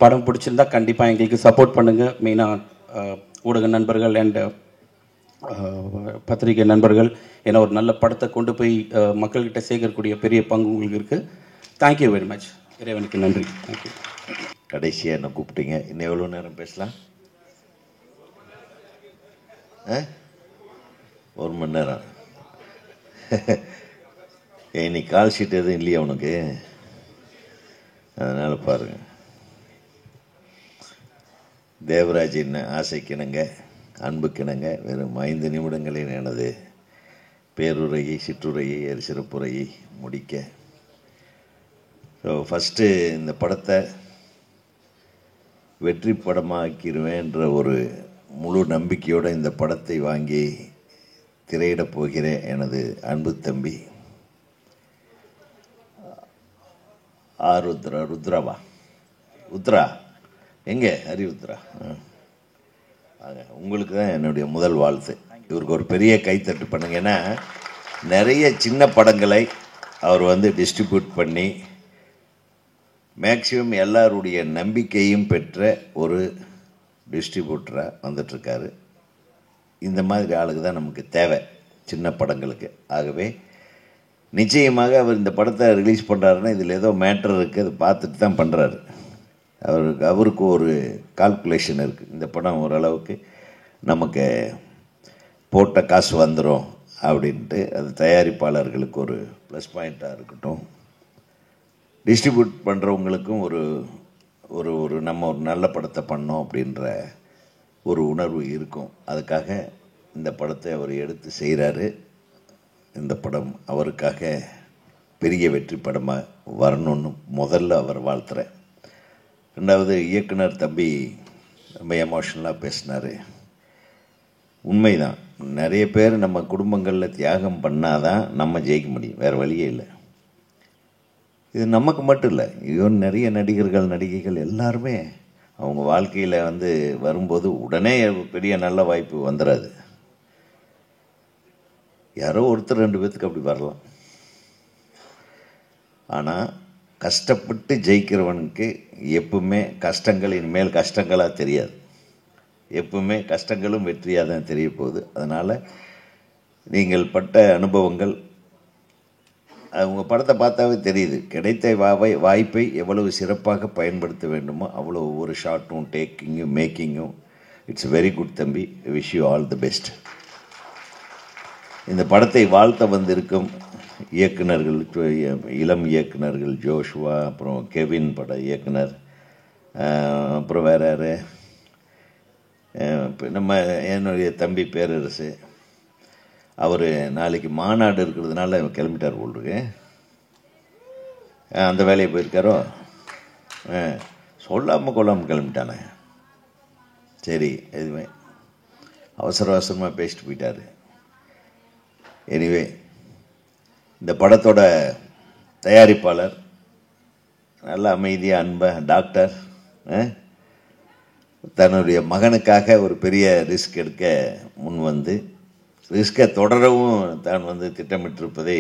S12: படம் பிடிச்சிருந்தா கண்டிப்பாக எங்களுக்கு சப்போர்ட் பண்ணுங்கள். மெயினாக ஊடக நண்பர்கள் அண்ட் பத்திரிகை நண்பர்கள். ஏன்னா ஒரு நல்ல படத்தை கொண்டு போய் மக்கள்கிட்ட சேர்க்கக்கூடிய பெரிய பங்கு உங்களுக்கு இருக்குது. Thank you very much. இறைவனுக்கு நன்றி. தேங்க்யூ.
S13: கடைசியாக என்ன கூப்பிட்டீங்க? இன்னும் எவ்வளோ நேரம் பேசலாம்? 1 மணி நேரம். இன்னைக்கு கால் ஷீட் எதுவும் இல்லையா உனக்கு? அதனால் பாருங்கள், தேவராஜின் ஆசைக்கிணங்க அன்புக்கிணங்க வெறும் 5 நிமிடங்களில் எனது பேருரையை சிற்றுரையை சிறப்புரையை முடிக்க. ஸோ ஃபஸ்ட்டு இந்த படத்தை வெற்றி படமாக்கிடுவேன்ற ஒரு முழு நம்பிக்கையோடு இந்த படத்தை வாங்கி திரையிடப் போகிற எனது அன்பு தம்பி ருத்ரா எங்கே ஹரிருத்ரா உங்களுக்கு தான் என்னுடைய முதல் வாழ்த்து. இவருக்கு ஒரு பெரிய கைத்தட்டு பண்ணுங்க. ஏன்னா நிறைய சின்ன படங்களை அவர் வந்து டிஸ்ட்ரிபியூட் பண்ணி மேக்சிமம் எல்லாருடைய நம்பிக்கையும் பெற்ற ஒரு டிஸ்ட்ரிபியூட்டராக வந்துட்டுருக்காரு. இந்த மாதிரி ஆளுக்கு தான் நமக்கு தேவை சின்ன படங்களுக்கு. ஆகவே நிச்சயமாக அவர் இந்த படத்தை ரிலீஸ் பண்ணுறாருன்னா இதில் ஏதோ மேட்டர் இருக்குது, அதை பார்த்துட்டு தான் பண்ணுறாரு. அவருக்கு ஒரு கால்குலேஷன் இருக்குது. இந்த படம் ஓரளவுக்கு நமக்கு போட்ட காசு வந்துடும் அப்படின்ட்டு. அது தயாரிப்பாளர்களுக்கு ஒரு ப்ளஸ் பாயிண்ட்டாக இருக்கட்டும், டிஸ்ட்ரிபியூட் பண்ணுறவங்களுக்கும் ஒரு ஒரு ஒரு நம்ம ஒரு நல்ல படத்தை பண்ணோம் அப்படின்ற ஒரு உணர்வு இருக்கும். அதுக்காக இந்த படத்தை அவர் எடுத்து செய்கிறாரு. இந்த படம் அவருக்காக பெரிய வெற்றி படமாக வரணும்னு முதல்ல அவர் வாழ்த்துறேன். ரெண்டாவது, இயக்குனர் தம்பி ரொம்ப எமோஷ்னலாக பேசினார். உண்மைதான், நிறைய பேர் நம்ம குடும்பங்களில் தியாகம் பண்ணாதான் நம்ம ஜெயிக்க முடியும், வேறு வழியே இல்லை. இது நமக்கு மட்டும் இல்லை, ஈவன் நிறைய நடிகர்கள் நடிகைகள் எல்லாருமே அவங்க வாழ்க்கையில் வந்து வரும்போது உடனே பெரிய நல்ல வாய்ப்பு வந்துடாது. யாரோ ஒருத்தர் 2 பேர்த்துக்கு அப்படி வரலாம். ஆனால் கஷ்டப்பட்டு ஜெயிக்கிறவனுக்கு எப்பவுமே கஷ்டங்கள் இனிமேல் கஷ்டங்களாக தெரியாது. எப்பவுமே கஷ்டங்களும் வெற்றியாக தான் தெரிய போகுது. அதனால் நீங்கள் பட்ட அனுபவங்கள் அவங்க படத்தை பார்த்தாவே தெரியுது. கிடைத்த வாய்ப்பை எவ்வளவு சிறப்பாக பயன்படுத்த வேண்டுமோ அவ்வளோ ஒவ்வொரு ஷார்ட்டும் டேக்கிங்கும் மேக்கிங்கும் இட்ஸ் வெரி குட் தம்பி. Wish you all the best. இந்த படத்தை வாழ்த்த வந்திருக்கும் இயக்குனர்கள், இளம் இயக்குனர்கள் ஜோஷுவா, அப்புறம் கெவின் பட இயக்குனர், அப்புறம் வேறு யார், நம்ம என்னுடைய தம்பி பேரரசு. அவர் நாளைக்கு மாநாடு இருக்கிறதுனால கிளம்பிட்டார் போல்ருக்கு. அந்த வேலையை போயிருக்காரோ, சொல்லாமல் கொள்ளாமல் கிளம்பிட்டானே. சரி, எதுவுமே அவசர அவசரமாக பேசிட்டு போயிட்டார். எனிவே, இந்த படத்தோட தயாரிப்பாளர் நல்ல அமைதியாக அன்பாக டாக்டர் தன்னுடைய மகனுக்காக ஒரு பெரிய ரிஸ்க் எடுக்க முன் வந்து ரிஸ்கை தொடரவும் தான் வந்து திட்டமிட்டிருப்பதை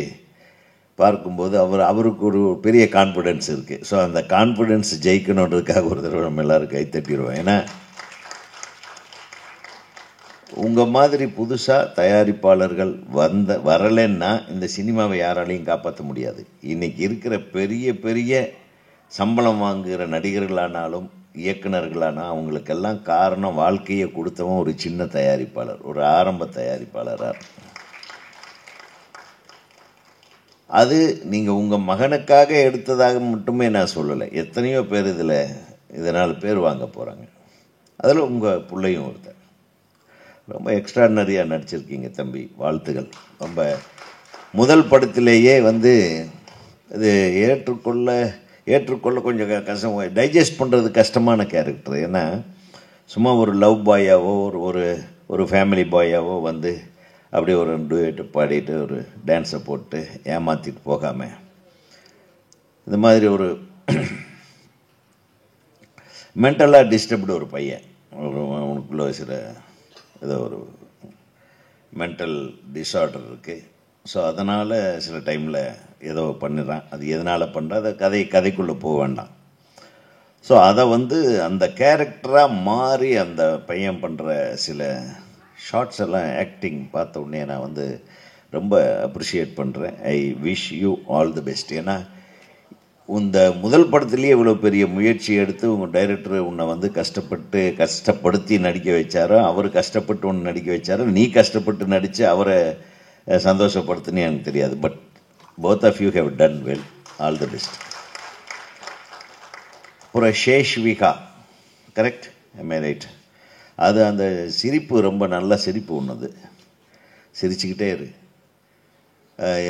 S13: பார்க்கும்போது அவருக்கு ஒரு பெரிய கான்ஃபிடென்ஸ் இருக்குது. ஸோ அந்த கான்ஃபிடென்ஸ் ஜெயிக்கணுன்றதுக்காக ஒரு தடவை நம்ம எல்லோரும் கைத்தட்டிடுவோம். ஏன்னா உங்கள் மாதிரி புதுசாக தயாரிப்பாளர்கள் வரலைன்னா இந்த சினிமாவை யாராலையும் காப்பாற்ற முடியாது. இன்றைக்கி இருக்கிற பெரிய பெரிய சம்பளம் வாங்குகிற நடிகர்களானாலும் இயக்குனர்களானால் அவங்களுக்கெல்லாம் காரணம் வாழ்க்கையை கொடுத்தவன் ஒரு சின்ன தயாரிப்பாளர், ஒரு ஆரம்ப தயாரிப்பாளராக. அது நீங்கள் உங்கள் மகனுக்காக எடுத்ததாக மட்டுமே நான் சொல்லலை. எத்தனையோ பேர் இதனால் பேர் வாங்க போகிறாங்க. அதில் உங்கள் பிள்ளையும் ஒருத்தர். ரொம்ப எக்ஸ்ட்ராடினரியாக நடிச்சிருக்கீங்க தம்பி, வாழ்த்துகள். ரொம்ப முதல் படத்திலேயே வந்து இது ஏற்றுக்கொள்ள கொஞ்சம் கஷ்டம், டைஜஸ்ட் பண்ணுறது கஷ்டமான கேரக்டர். ஏன்னா சும்மா ஒரு லவ் பாயாவோ ஒரு ஃபேமிலி பாயாவோ வந்து அப்படியே ஒரு டூயட்டு பாடிட்டு ஒரு டான்ஸை போட்டு ஏமாற்றிட்டு போகாமல் இந்த மாதிரி ஒரு மென்டலாக டிஸ்டர்ப்டு ஒரு பையன், அவனுக்குள்ள சில ஏதோ ஒரு மென்டல் டிஸார்டர் இருக்குது. ஸோ அதனால் சில டைமில் ஏதோ பண்ணிடுறான். அது எதனால் பண்ணுறா, அதை கதைக்குள்ளே போக வேண்டாம். ஸோ அதை வந்து அந்த கேரக்டராக மாறி அந்த பையன் பண்ணுற சில ஷார்ட்ஸ் எல்லாம் ஆக்டிங் பார்த்த உடனே நான் வந்து ரொம்ப அப்ரிஷியேட் பண்ணுறேன். ஐ wish you all the best. ஏன்னா இந்த முதல் படத்துலேயே இவ்வளோ பெரிய முயற்சி எடுத்து உங்கள் டைரக்டர் உன்னை வந்து கஷ்டப்படுத்தி நடிக்க வச்சாரோ, அவர் கஷ்டப்பட்டு ஒன்று நடிக்க வச்சாரோ, நீ கஷ்டப்பட்டு நடித்து அவரை சந்தோஷப்படுத்துன்னு எனக்கு தெரியாது. But both of you have done well. All the best. அப்புறம் ஷேஷ்விகா, கரெக்ட், எம்ஏ ரைட்? அது அந்த சிரிப்பு ரொம்ப நல்ல சிரிப்பு ஒன்றுது, சிரிச்சுக்கிட்டே இரு.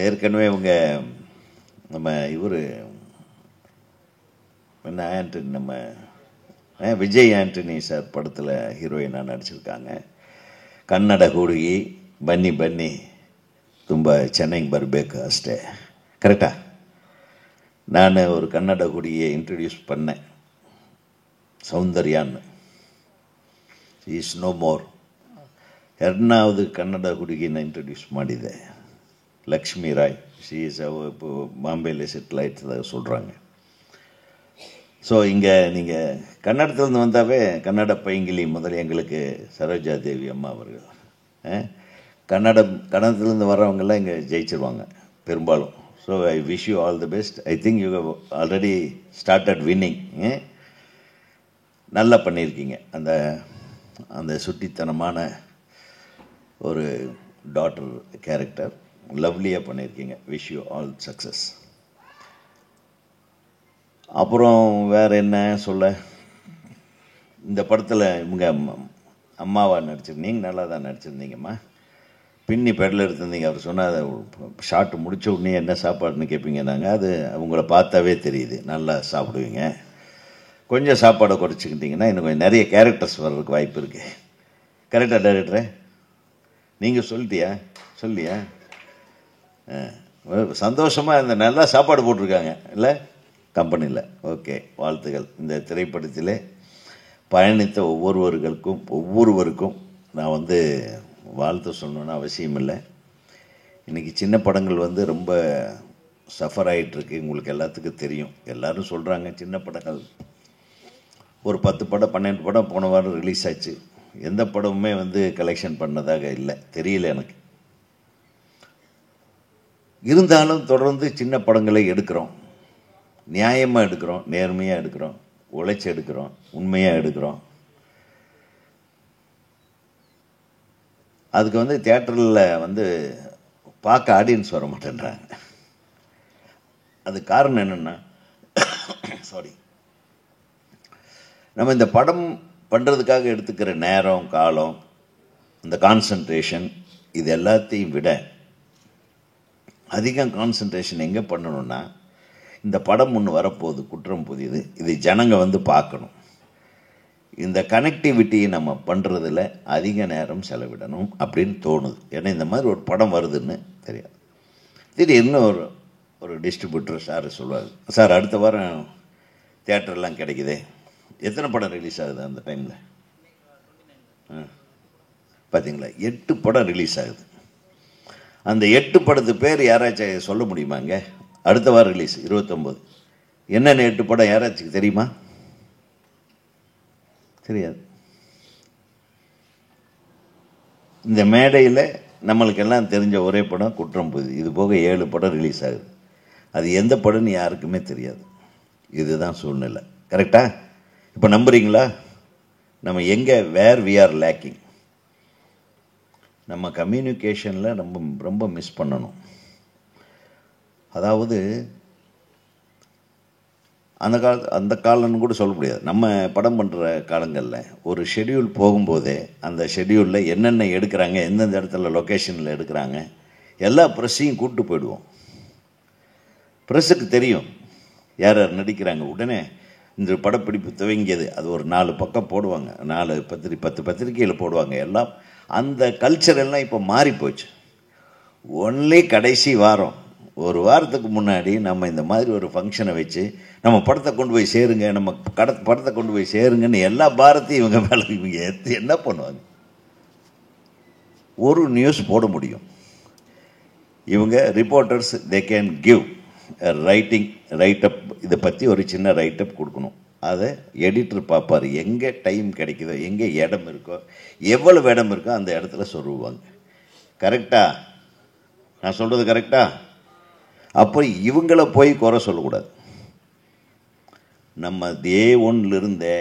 S13: ஏற்கனவே இவங்க நம்ம இவர் என்ன ஆண்டனி, நம்ம ವಿಜಯ್ ಆಂಟನಿ சார் படத்தில் ஹீரோயினாக நடிச்சிருக்காங்க. ಕನ್ನಡ ಹುಡುಗಿ ಬನ್ನಿ ಬನ್ನಿ ತುಂಬ ಚೆನ್ನಾಗಿ ಬರಬೇಕು ಅಷ್ಟೇ. ಕರೆಕ್ಟಾ? ನಾನು ஒரு ಕನ್ನಡ ಹುಡುಗಿயை ಇಂಟ್ರೊಡ್ಯೂಸ್ பண்ணேன், ಸೌಂದರ್ಯಾன்னு. Is no more. ಎರಡನಾவது ಕನ್ನಡ ಹುಡುಗಿನ ಇಂಟ್ರೊಡ್ಯೂಸ್ ಮಾಡಿದೆ, லக்ஷ்மி ராய். ஷீ இஸ் இப்போ பாம்பேயில் செட்டில் ஆகிட்டு சொல்கிறாங்க. ஸோ இங்கே நீங்கள் கன்னடத்துலேருந்து வந்தாவே கன்னட பைங்கிலி முதல் எங்களுக்கு சரோஜா தேவி அம்மா அவர்கள். கன்னடத்துலேருந்து வர்றவங்கெல்லாம் இங்கே ஜெயிச்சிருவாங்க பெரும்பாலும். So I wish you all the best. I think you have already started winning. நல்லா பண்ணியிருக்கீங்க. அந்த அந்த சுட்டித்தனமான ஒரு டாட்டர் கேரக்டர் லவ்லியாக பண்ணியிருக்கீங்க. Wish you all success. அப்புறம் வேறு என்ன சொல்ல, இந்த படத்தில் இவங்க அம்மாவா நடிச்சிருந்தீங்க, நல்லா தான் நடிச்சிருந்தீங்கம்மா. பின்னி பெடல் எடுத்திருந்தீங்க. அவர் சொன்னால் ஷார்ட் முடித்த உடனே என்ன சாப்பாடுன்னு கேட்பீங்க. நாங்கள் அது அவங்கள பார்த்தாவே தெரியுது, நல்லா சாப்பிடுவீங்க. கொஞ்சம் சாப்பாடை குறைச்சிக்கிட்டிங்கன்னா இன்னும் கொஞ்சம் நிறைய கேரக்டர்ஸ் வர்றதுக்கு வாய்ப்பு இருக்குது. கரெக்டாக டைரக்டரே? நீங்கள் சொல்லியா? சந்தோஷமாக இந்த நல்லா சாப்பாடு போட்டிருக்காங்க இல்லை கம்பெனியில். ஓகே, வாழ்த்துக்கள். இந்த திரைப்படத்திலே பயணித்த ஒவ்வொருவருக்கும் நான் வாழ்த்து சொல்லணுன்னு அவசியம் இல்லை. இன்றைக்கி சின்ன படங்கள் ரொம்ப சஃபர் ஆகிட்டுருக்கு, உங்களுக்கு எல்லாத்துக்கும் தெரியும். எல்லோரும் சொல்கிறாங்க சின்ன படங்கள் ஒரு 10 படம் 12 படம் போன வாரம் ரிலீஸ் ஆச்சு. எந்த படமுமே கலெக்ஷன் பண்ணதாக இல்லை, தெரியல எனக்கு. இருந்தாலும் தொடர்ந்து சின்ன படங்களை எடுக்கிறோம், நியாயமாக எடுக்கிறோம், நேர்மையாக எடுக்கிறோம், உழைச்சி எடுக்கிறோம், உண்மையாக எடுக்கிறோம். அதுக்கு தியேட்டரில் பார்க்க ஆடியன்ஸ் வர மாட்டேன்றாங்க. அது காரணம் என்னென்னா, சாரி, நம்ம இந்த படம் பண்ணுறதுக்காக எடுத்துக்கிற நேரம், காலம், இந்த கான்சன்ட்ரேஷன், இது எல்லாத்தையும் விட அதிகம் கான்சன்ட்ரேஷன் எங்கே பண்ணணும்னா, இந்த படம் ஒன்று வரப்போகுது, குற்றம் புதியது, இது ஜனங்க பார்க்கணும். இந்த கனெக்டிவிட்டியை நம்ம பண்ணுறதில் அதிக நேரம் செலவிடணும் அப்படின்னு தோணுது. ஏன்னா இந்த மாதிரி ஒரு படம் வருதுன்னு தெரியாது. திடீர்னு ஒரு டிஸ்ட்ரிபியூட்டர் சார் சொல்லுவார், சார் அடுத்த வாரம் தியேட்டர்லாம் கிடைக்குதே, எத்தனை படம் ரிலீஸ் ஆகுது அந்த டைமில்? பார்த்தீங்களா, 8 படம் ரிலீஸ் ஆகுது. அந்த 8 படத்து பேர் யாராச்சும் சொல்ல முடியுமாங்க? அடுத்த வாரம் ரிலீஸ் 29. என்னென்ன 8 படம் யாராச்சும் தெரியுமா? தெரியாது. இந்த மேடையில் நம்மளுக்கெல்லாம் தெரிஞ்ச ஒரே படம் குற்றம் புதிது. இது போக 7 படம் ரிலீஸ் ஆகுது. அது எந்த படம்னு யாருக்குமே தெரியாது. இதுதான் சூழ்நிலை. கரெக்டா? இப்போ நம்புறீங்களா? நம்ம எங்கே வேர் வி ஆர் லேக்கிங், நம்ம கம்யூனிகேஷனில் ரொம்ப மிஸ் பண்ணணும். அதாவது அந்த காலம்னு கூட சொல்ல முடியாது. நம்ம படம் பண்ணுற காலங்களில் ஒரு ஷெட்யூல் போகும்போதே அந்த ஷெட்யூலில் என்னென்ன எடுக்கிறாங்க, எந்தெந்த இடத்துல லொக்கேஷனில் எடுக்கிறாங்க, எல்லா ப்ரெஸ்ஸையும் கூப்பிட்டு போயிடுவோம். ப்ரெஸ்ஸுக்கு தெரியும் யார் யார் நடிக்கிறாங்க. உடனே இந்த படப்பிடிப்பு துவங்கியது, அது ஒரு 4 பக்கம் போடுவாங்க, 10 பத்திரிகையில் போடுவாங்க. எல்லாம் அந்த கல்ச்சர் எல்லாம் இப்போ மாறி போச்சு. ஒன்லி கடைசி வாரம், ஒரு வாரத்துக்கு முன்னாடி நம்ம இந்த மாதிரி ஒரு ஃபங்க்ஷனை வச்சு நம்ம படத்தை கொண்டு போய் சேருங்க, நம்ம படத்தை கொண்டு போய் சேருங்கன்னு எல்லா பாரத்தையும் இவங்க மேலே இவங்க என்ன பண்ணுவாங்க? ஒரு நியூஸ் போட முடியும். இவங்க reporters they can give write-up, இதை பற்றி ஒரு சின்ன ரைட்டப் கொடுக்கணும். அதை எடிட்டர் பார்ப்பார், எங்கே டைம் கிடைக்குதோ, எங்கே இடம் இருக்கோ, எவ்வளவு இடம் இருக்கோ அந்த இடத்துல சொல்லுவாங்க. கரெக்டா? நான் சொல்கிறது கரெக்டா? அப்போ இவங்கள போய் குறை சொல்லக்கூடாது. நம்ம டே 1லிருந்தே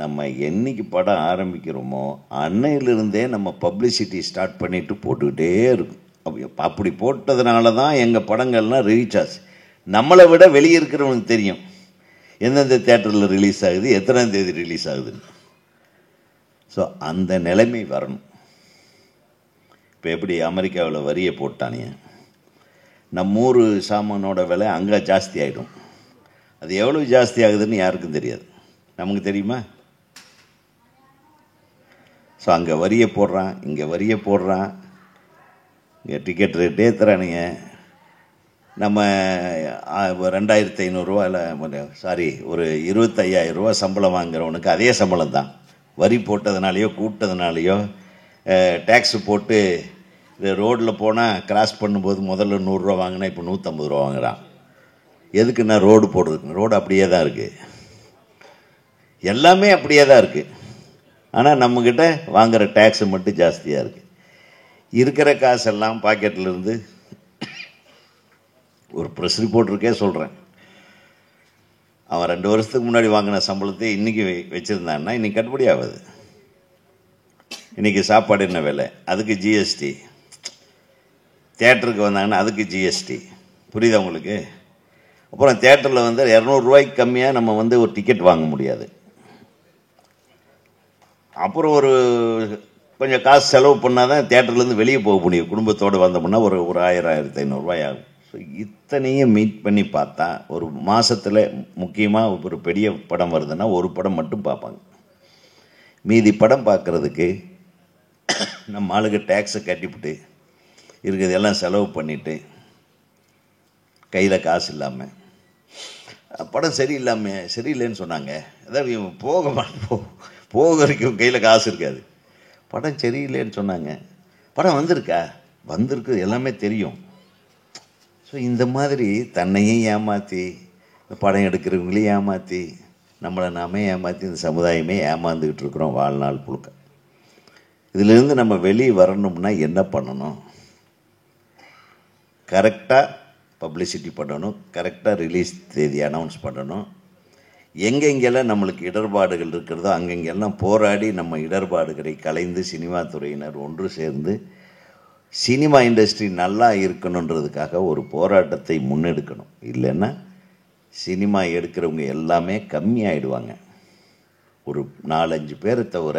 S13: நம்ம என்னைக்கு படம் ஆரம்பிக்கிறோமோ அன்னையிலிருந்தே நம்ம பப்ளிசிட்டி ஸ்டார்ட் பண்ணிட்டு போட்டுக்கிட்டே இருக்கும். அப்படி போட்டதுனால தான் எங்கள் படங்கள்லாம் ரீச் ஆச்சு. நம்மளை விட வெளியே இருக்கிறவனுக்கு தெரியும் எந்தெந்த தியேட்டரில் ரிலீஸ் ஆகுது, எத்தனாம் தேதி ரிலீஸ் ஆகுதுன்னு. ஸோ அந்த நிலைமை வரணும். இப்போ எப்படி அமெரிக்காவில் வரியை போட்டானே, நம்ம ஊர் சாமானோட விலை அங்கே ஜாஸ்தி ஆகிடும். அது எவ்வளோ ஜாஸ்தி ஆகுதுன்னு யாருக்கும் தெரியாது. நமக்கு தெரியுமா? ஸோ அங்கே வரியை போடுறான், இங்கே வரியை போடுறான், இங்கே டிக்கெட் ரேட்டே தரானுங்க. நம்ம 2500 இல்லை சாரி ஒரு 25,000 ரூபா சம்பளம் வாங்குறவனுக்கு அதே சம்பளம் தான். வரி போட்டதுனாலையோ கூட்டதுனாலையோ டேக்ஸு போட்டு இது ரோட்டில் போனால் கிராஸ் பண்ணும்போது முதல்ல 100 ரூபா வாங்கினா இப்போ 150 ரூபா வாங்குறான். எதுக்குன்னா ரோடு போடுறதுக்கு. ரோடு அப்படியே தான் இருக்குது, எல்லாமே அப்படியே தான் இருக்குது. ஆனால் நம்மக்கிட்ட வாங்குகிற டேக்ஸு மட்டும் ஜாஸ்தியாக இருக்குது. இருக்கிற காசெல்லாம் பாக்கெட்டில் இருந்து ஒரு ப்ரெஸ் ரிப்போர்ட்டருக்கே சொல்கிறேன், அவன் 2 வருஷத்துக்கு முன்னாடி வாங்கின சம்பளத்தை இன்றைக்கி வச்சுருந்தான்னா இன்றைக்கி கட்டுப்படி ஆகுது. இன்றைக்கி சாப்பாடு என்ன விலை, அதுக்கு ஜிஎஸ்டி. தேட்டருக்கு வந்தாங்கன்னா அதுக்கு ஜிஎஸ்டி. புரியுதா உங்களுக்கு? அப்புறம் தேட்டரில் வந்து 200 ரூபாய்க்கு கம்மியாக நம்ம வந்து ஒரு டிக்கெட் வாங்க முடியாது. அப்புறம் ஒரு கொஞ்சம் காசு செலவு பண்ணால் தான் தேட்டர்லேருந்து வெளியே போக முடியும். குடும்பத்தோடு வந்தோம்னா ஒரு 1000-1500 ரூபாய் ஆகும். ஸோ இத்தனையும் மீட் பண்ணி பார்த்தா ஒரு மாதத்தில் முக்கியமாக ஒரு பெரிய படம் வருதுன்னா ஒரு படம் மட்டும் பார்ப்பாங்க. மீதி படம் பார்க்குறதுக்கு நம்ம ஆளுக்கு டேக்ஸை கட்டிவிட்டு இருக்கிறதெல்லாம் செலவு பண்ணிவிட்டு கையில் காசு இல்லாமல் படம் சரியில்லைன்னு சொன்னாங்க. அதாவது போக வரைக்கும் கையில் காசு இருக்காது. படம் சரியில்லைன்னு சொன்னாங்க, படம் வந்திருக்கு எல்லாமே தெரியும். ஸோ இந்த மாதிரி தன்னையும் ஏமாற்றி படம் எடுக்கிறவங்களையும் ஏமாற்றி நம்மளை நாமே ஏமாற்றி இந்த சமுதாயமே ஏமாந்துக்கிட்டு இருக்கிறோம் வாழ்நாள் புழுக்க. இதிலிருந்து நம்ம வெளியே வரணும்னா என்ன பண்ணணும்? கரெக்டாக பப்ளிசிட்டி பண்ணணும், கரெக்டாக ரிலீஸ் தேதி அனௌன்ஸ் பண்ணணும். எங்கெங்கெல்லாம் நம்மளுக்கு இடர்பாடுகள் இருக்கிறதோ அங்கெங்கெல்லாம் போராடி நம்ம இடர்பாடுகளை கலைந்து சினிமா துறையினர் ஒன்று சேர்ந்து சினிமா இண்டஸ்ட்ரி நல்லா இருக்கணுன்றதுக்காக ஒரு போராட்டத்தை முன்னெடுக்கணும். இல்லைன்னா சினிமா எடுக்கிறவங்க எல்லாமே கம்மியாயிடுவாங்க. ஒரு 4-5 பேரை தவிர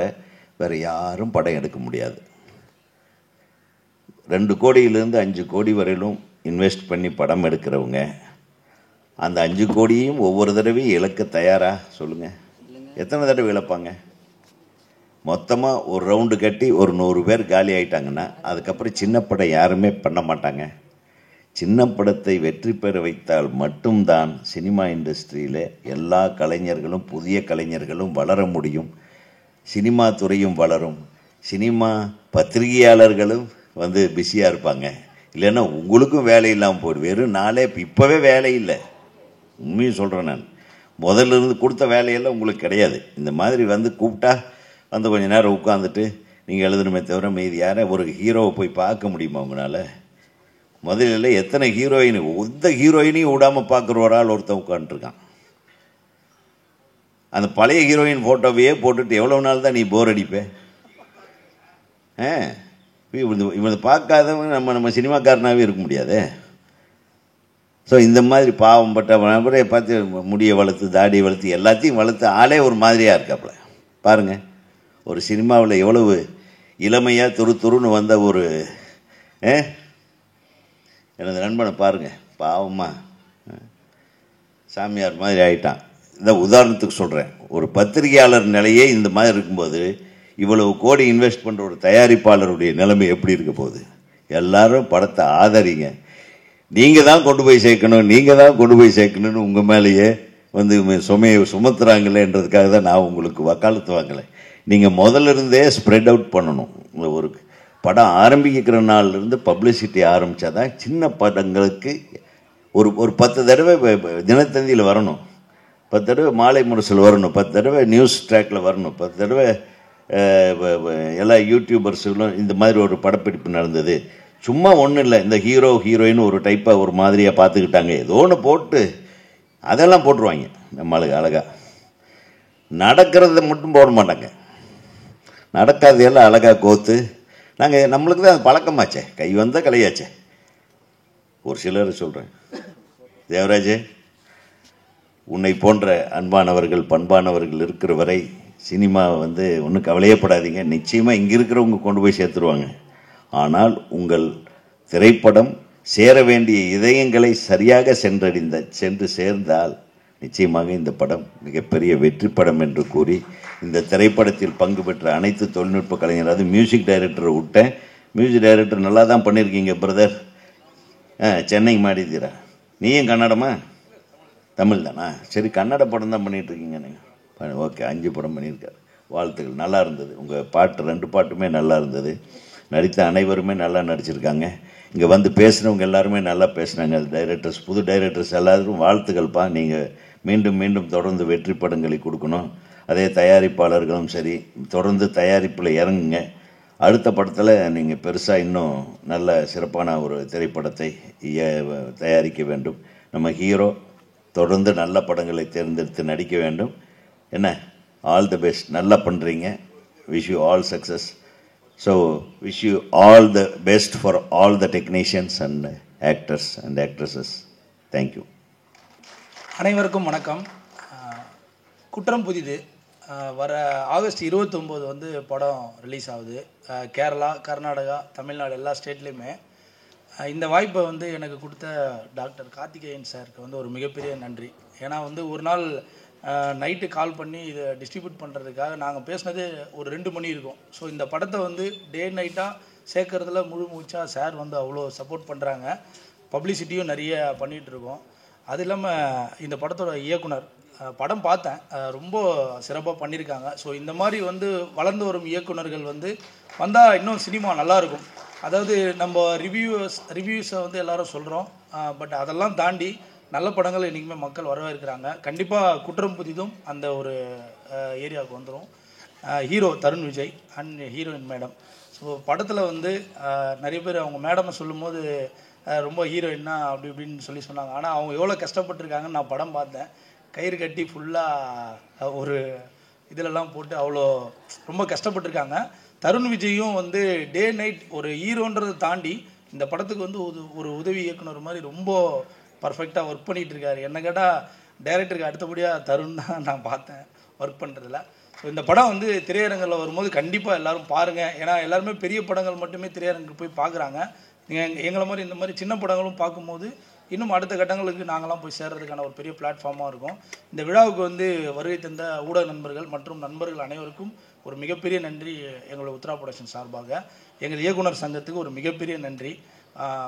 S13: வேறு யாரும் படம் எடுக்க முடியாது. 2 கோடியிலேருந்து 5 கோடி வரையிலும் இன்வெஸ்ட் பண்ணி படம் எடுக்கிறவங்க அந்த 5 கோடியையும் ஒவ்வொரு தடவையும் இழக்க தயாரா? சொல்லுங்கள். எத்தனை தடவை இழப்பாங்க? மொத்தமாக ஒரு ரவுண்டு கட்டி ஒரு 100 பேர் காலி ஆகிட்டாங்கன்னா அதுக்கப்புறம் சின்ன படம் யாருமே பண்ண மாட்டாங்க. சின்ன படத்தை வெற்றி பெற வைத்தால் மட்டும்தான் சினிமா இண்டஸ்ட்ரியில் எல்லா கலைஞர்களும் புதிய கலைஞர்களும் வளர முடியும், சினிமா துறையும் வளரும், சினிமா பத்திரிகையாளர்களும் வந்து பிஸியாக இருப்பாங்க. இல்லைன்னா உங்களுக்கும் வேலை இல்லாமல் போய்டும். வெறும் நாளே இப்போவே வேலை இல்லை. உண்மையும் சொல்கிறேன், நான் முதல்ல இருந்து கொடுத்த வேலையெல்லாம் உங்களுக்கு கிடையாது. இந்த மாதிரி வந்து கூப்பிட்டா வந்து கொஞ்சம் நேரம் உட்காந்துட்டு நீங்கள் எழுதணுமே தவிர மீதி யாரை ஒரு ஹீரோவை போய் பார்க்க முடியுமா உங்களால்? முதல்ல எத்தனை ஹீரோயின், எந்த ஹீரோயினையும் விடாமல் பார்க்குற ஒரு ஆள் ஒருத்தன் உட்காந்துருக்கான். அந்த பழைய ஹீரோயின் ஃபோட்டோவையே போட்டுட்டு எவ்வளோ நாள் தான் நீ போர் அடிப்பே? இவனை பார்க்காதவங்க நம்ம சினிமாக்காரனாகவே இருக்க முடியாதே. ஸோ இந்த மாதிரி பாவம் பட்ட நபரை பார்த்து முடியை வளர்த்து தாடி வளர்த்து எல்லாத்தையும் வளர்த்து ஆளே ஒரு மாதிரியாக இருக்காப்புல. பாருங்கள், ஒரு சினிமாவில் எவ்வளவு இளமையாக துருன்னு வந்த ஒரு எனது நண்பனை பாருங்கள், பாவமாக சாமியார் மாதிரி ஆகிட்டான். இந்த உதாரணத்துக்கு சொல்கிறேன். ஒரு பத்திரிகையாளர் நிலையே இந்த மாதிரி இருக்கும்போது இவ்வளவு கோடி இன்வெஸ்ட் பண்ணுற ஒரு தயாரிப்பாளருடைய நிலைமை எப்படி இருக்க போகுது? எல்லாரும் படத்தை ஆதரிங்க. நீங்கள் தான் கொண்டு போய் சேர்க்கணும்னு உங்கள் மேலேயே வந்து சுமையை சுமத்துறாங்களேன்றதுக்காக தான் நான் உங்களுக்கு வக்காலத்து வாங்கலை. நீங்கள் முதல்ல இருந்தே ஸ்ப்ரெட் அவுட் பண்ணணும். ஒரு படம் ஆரம்பிக்கிற நாள்லேருந்து பப்ளிசிட்டி ஆரம்பித்தா தான் சின்ன படங்களுக்கு ஒரு 10 தடவை தினத்தந்தியில் வரணும், 10 தடவை மாலை முரசில் வரணும், 10 தடவை நியூஸ் ட்ராக்கில் வரணும், 10 தடவை எல்லா யூடியூபர்ஸுகளும் இந்த மாதிரி ஒரு படப்பிடிப்பு நடந்தது. சும்மா ஒன்றும் இல்லை, இந்த ஹீரோ ஹீரோயின் ஒரு டைப்பாக ஒரு மாதிரியாக பார்த்துக்கிட்டாங்க, ஏதோ ஒன்று போட்டு அதெல்லாம் போட்டுருவாங்க. நம்மளுக்கு அழகாக நடக்கிறத மட்டும் போட மாட்டாங்க, நடக்காதையெல்லாம் அழகாக கோத்து நம்மளுக்கு தான் அது பழக்கமாச்சே, கை வந்தால் கலையாச்சே. ஒரு சிலர் சொல்கிறேன், தேவராஜே உன்னை போன்ற அன்பானவர்கள் பண்பானவர்கள் இருக்கிற வரை சினிமா வந்து ஒன்றும் கவலையப்படாதீங்க, நிச்சயமாக இங்கே இருக்கிறவங்க கொண்டு போய் சேர்த்துருவாங்க. ஆனால் உங்கள் திரைப்படம் சேர வேண்டிய இதயங்களை சரியாக சென்று சேர்ந்தால் நிச்சயமாக இந்த படம் மிகப்பெரிய வெற்றி படம் என்று கூறி இந்த திரைப்படத்தில் பங்கு பெற்ற அனைத்து தொழில்நுட்ப கலைஞர், அது மியூசிக் டைரக்டரை விட்டேன். மியூசிக் டைரக்டர் நல்லா தான் பண்ணியிருக்கீங்க பிரதர். சென்னைக்கு மாடித்தீரா? நீயும் கன்னடமா? தமிழ் தானா? சரி, கன்னட படம் தான் பண்ணிகிட்ருக்கீங்க நீங்கள். ஓகே, 5 படம் பண்ணியிருக்காரு. வாழ்த்துக்கள். நல்லா இருந்தது உங்கள் பாட்டு, 2 பாட்டுமே நல்லா இருந்தது. நடித்த அனைவருமே நல்லா நடிச்சிருக்காங்க. இங்கே வந்து பேசுகிறவங்க எல்லாருமே நல்லா பேசுனாங்க. டைரக்டர்ஸ், புது டைரக்டர்ஸ் எல்லாரும் வாழ்த்துக்கள்ப்பா. நீங்கள் மீண்டும் மீண்டும் தொடர்ந்து வெற்றி படங்களை கொடுக்கணும். அதே தயாரிப்பாளர்களும் சரி, தொடர்ந்து தயாரிப்பில் இறங்குங்க. அடுத்த படத்தில் நீங்கள் பெருசாக இன்னும் நல்ல சிறப்பான ஒரு திரைப்படத்தை தயாரிக்க வேண்டும். நம்ம ஹீரோ தொடர்ந்து நல்ல படங்களை தேர்ந்தெடுத்து நடிக்க வேண்டும். என்ன, ஆல் தி பெஸ்ட். நல்லா பண்ணுறீங்க. Wish you all success. So wish you all the best for all the technicians and actors and actresses. Thank you.
S4: அனைவருக்கும் வணக்கம். குற்றம் புதிது வர ஆகஸ்ட் 29 வந்து படம் ரிலீஸ் ஆகுது. கேரளா, கர்நாடகா, தமிழ்நாடு எல்லா ஸ்டேட்லேயுமே. இந்த வாய்ப்பை வந்து எனக்கு கொடுத்த டாக்டர் கார்த்திகேயன் சாருக்கு வந்து ஒரு மிகப்பெரிய நன்றி. ஏன்னா வந்து ஒரு நாள் நைட்டு கால் பண்ணி இதை டிஸ்ட்ரிபியூட் பண்ணுறதுக்காக நாங்கள் பேசினது ஒரு 2 மணி இருக்கும். ஸோ இந்த படத்தை வந்து டே நைட்டாக சேர்க்கறதுல முழு மூச்சாக சார் வந்து அவ்வளோ சப்போர்ட் பண்ணுறாங்க. பப்ளிசிட்டியும் நிறைய பண்ணிகிட்ருக்கோம். அது இல்லாமல் இந்த படத்தோட இயக்குனர், படம் பார்த்தேன், ரொம்ப சிறப்பாக பண்ணியிருக்காங்க. ஸோ இந்த மாதிரி வந்து வளர்ந்து வரும் இயக்குனர்கள் வந்து வந்தால் இன்னும் சினிமா நல்லாயிருக்கும். அதாவது நம்ம ரிவ்யூஸை வந்து எல்லாரும் சொல்கிறோம், பட் அதெல்லாம் தாண்டி நல்ல படங்கள் என்றைக்குமே மக்கள் வரவேற்கிறாங்க. கண்டிப்பாக குற்றம் புதிதும் அந்த ஒரு ஏரியாவுக்கு வந்துடும். Hero Tarun Vijay and heroine madam. So படத்தில் வந்து நிறைய பேர் அவங்க மேடமை சொல்லும்போது ரொம்ப ஹீரோயின்னா அப்படி இப்படின்னு சொன்னாங்க. ஆனால் அவங்க எவ்வளோ கஷ்டப்பட்டுருக்காங்கன்னு நான் படம் பார்த்தேன். கயிறு கட்டி ஃபுல்லாக ஒரு இதிலெல்லாம் போட்டு அவ்வளோ ரொம்ப கஷ்டப்பட்டுருக்காங்க. தருண் விஜயும் வந்து டே நைட் ஒரு ஹீரோன்றதை தாண்டி இந்த படத்துக்கு வந்து ஒரு உதவி இயக்குனர் மாதிரி ரொம்ப பர்ஃபெக்டாக ஒர்க் பண்ணிகிட்ருக்காரு. என்ன கேட்டால் டைரக்டருக்கு அடுத்தபடியாக தருண் தான் நான் பார்த்தேன் ஒர்க் பண்ணுறதில்ல. ஸோ இந்த படம் வந்து திரையரங்கில் வரும்போது கண்டிப்பாக எல்லோரும் பாருங்கள். ஏன்னா எல்லாருமே பெரிய படங்கள் மட்டுமே திரையரங்குக்கு போய் பார்க்குறாங்க. நீங்கள் எங்களை மாதிரி இந்த மாதிரி சின்ன படங்களும் பார்க்கும்போது இன்னும் அடுத்த கட்டங்களுக்கு நாங்களாம் போய் சேர்றதுக்கான ஒரு பெரிய பிளாட்ஃபார்மாக இருக்கும். இந்த விழாவுக்கு வந்து வருகை தந்த ஊடக நண்பர்கள் மற்றும் நண்பர்கள் அனைவருக்கும் ஒரு மிகப்பெரிய நன்றி. எங்களோட உத்ரா ப்ரொடக்ஷன் சார்பாக எங்கள் இயக்குனர் சங்கத்துக்கு ஒரு மிகப்பெரிய நன்றி.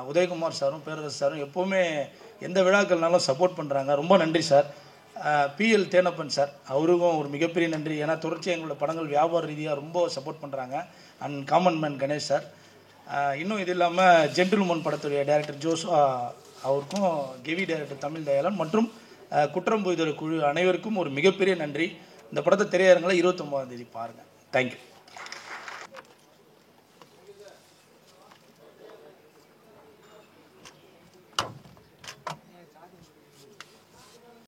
S4: உதயகுமார் சாரும் பேரரசு சாரும் எப்போவுமே எந்த விழாக்கள்னாலும் சப்போர்ட் பண்ணுறாங்க. ரொம்ப நன்றி சார். PL தேனப்பன் சார், அவருக்கும் ஒரு மிகப்பெரிய நன்றி. ஏன்னா தொடர்ச்சியாக எங்களோட படங்கள் வியாபார ரீதியாக ரொம்ப சப்போர்ட் பண்ணுறாங்க. And common man Ganesh sir. இன்னும் இது இல்லாமல் ஜென்டில்மேன் படத்துடைய டைரக்டர் ஜோஸ் அவருக்கும், கெவி டைரக்டர் தமிழ் தயாளன் மற்றும் குற்றம் புதிது குழு அனைவருக்கும் ஒரு மிகப்பெரிய நன்றி. இந்த படத்தை திரையரங்கில் 29ஆம் தேதி பாருங்கள். தேங்க்யூ.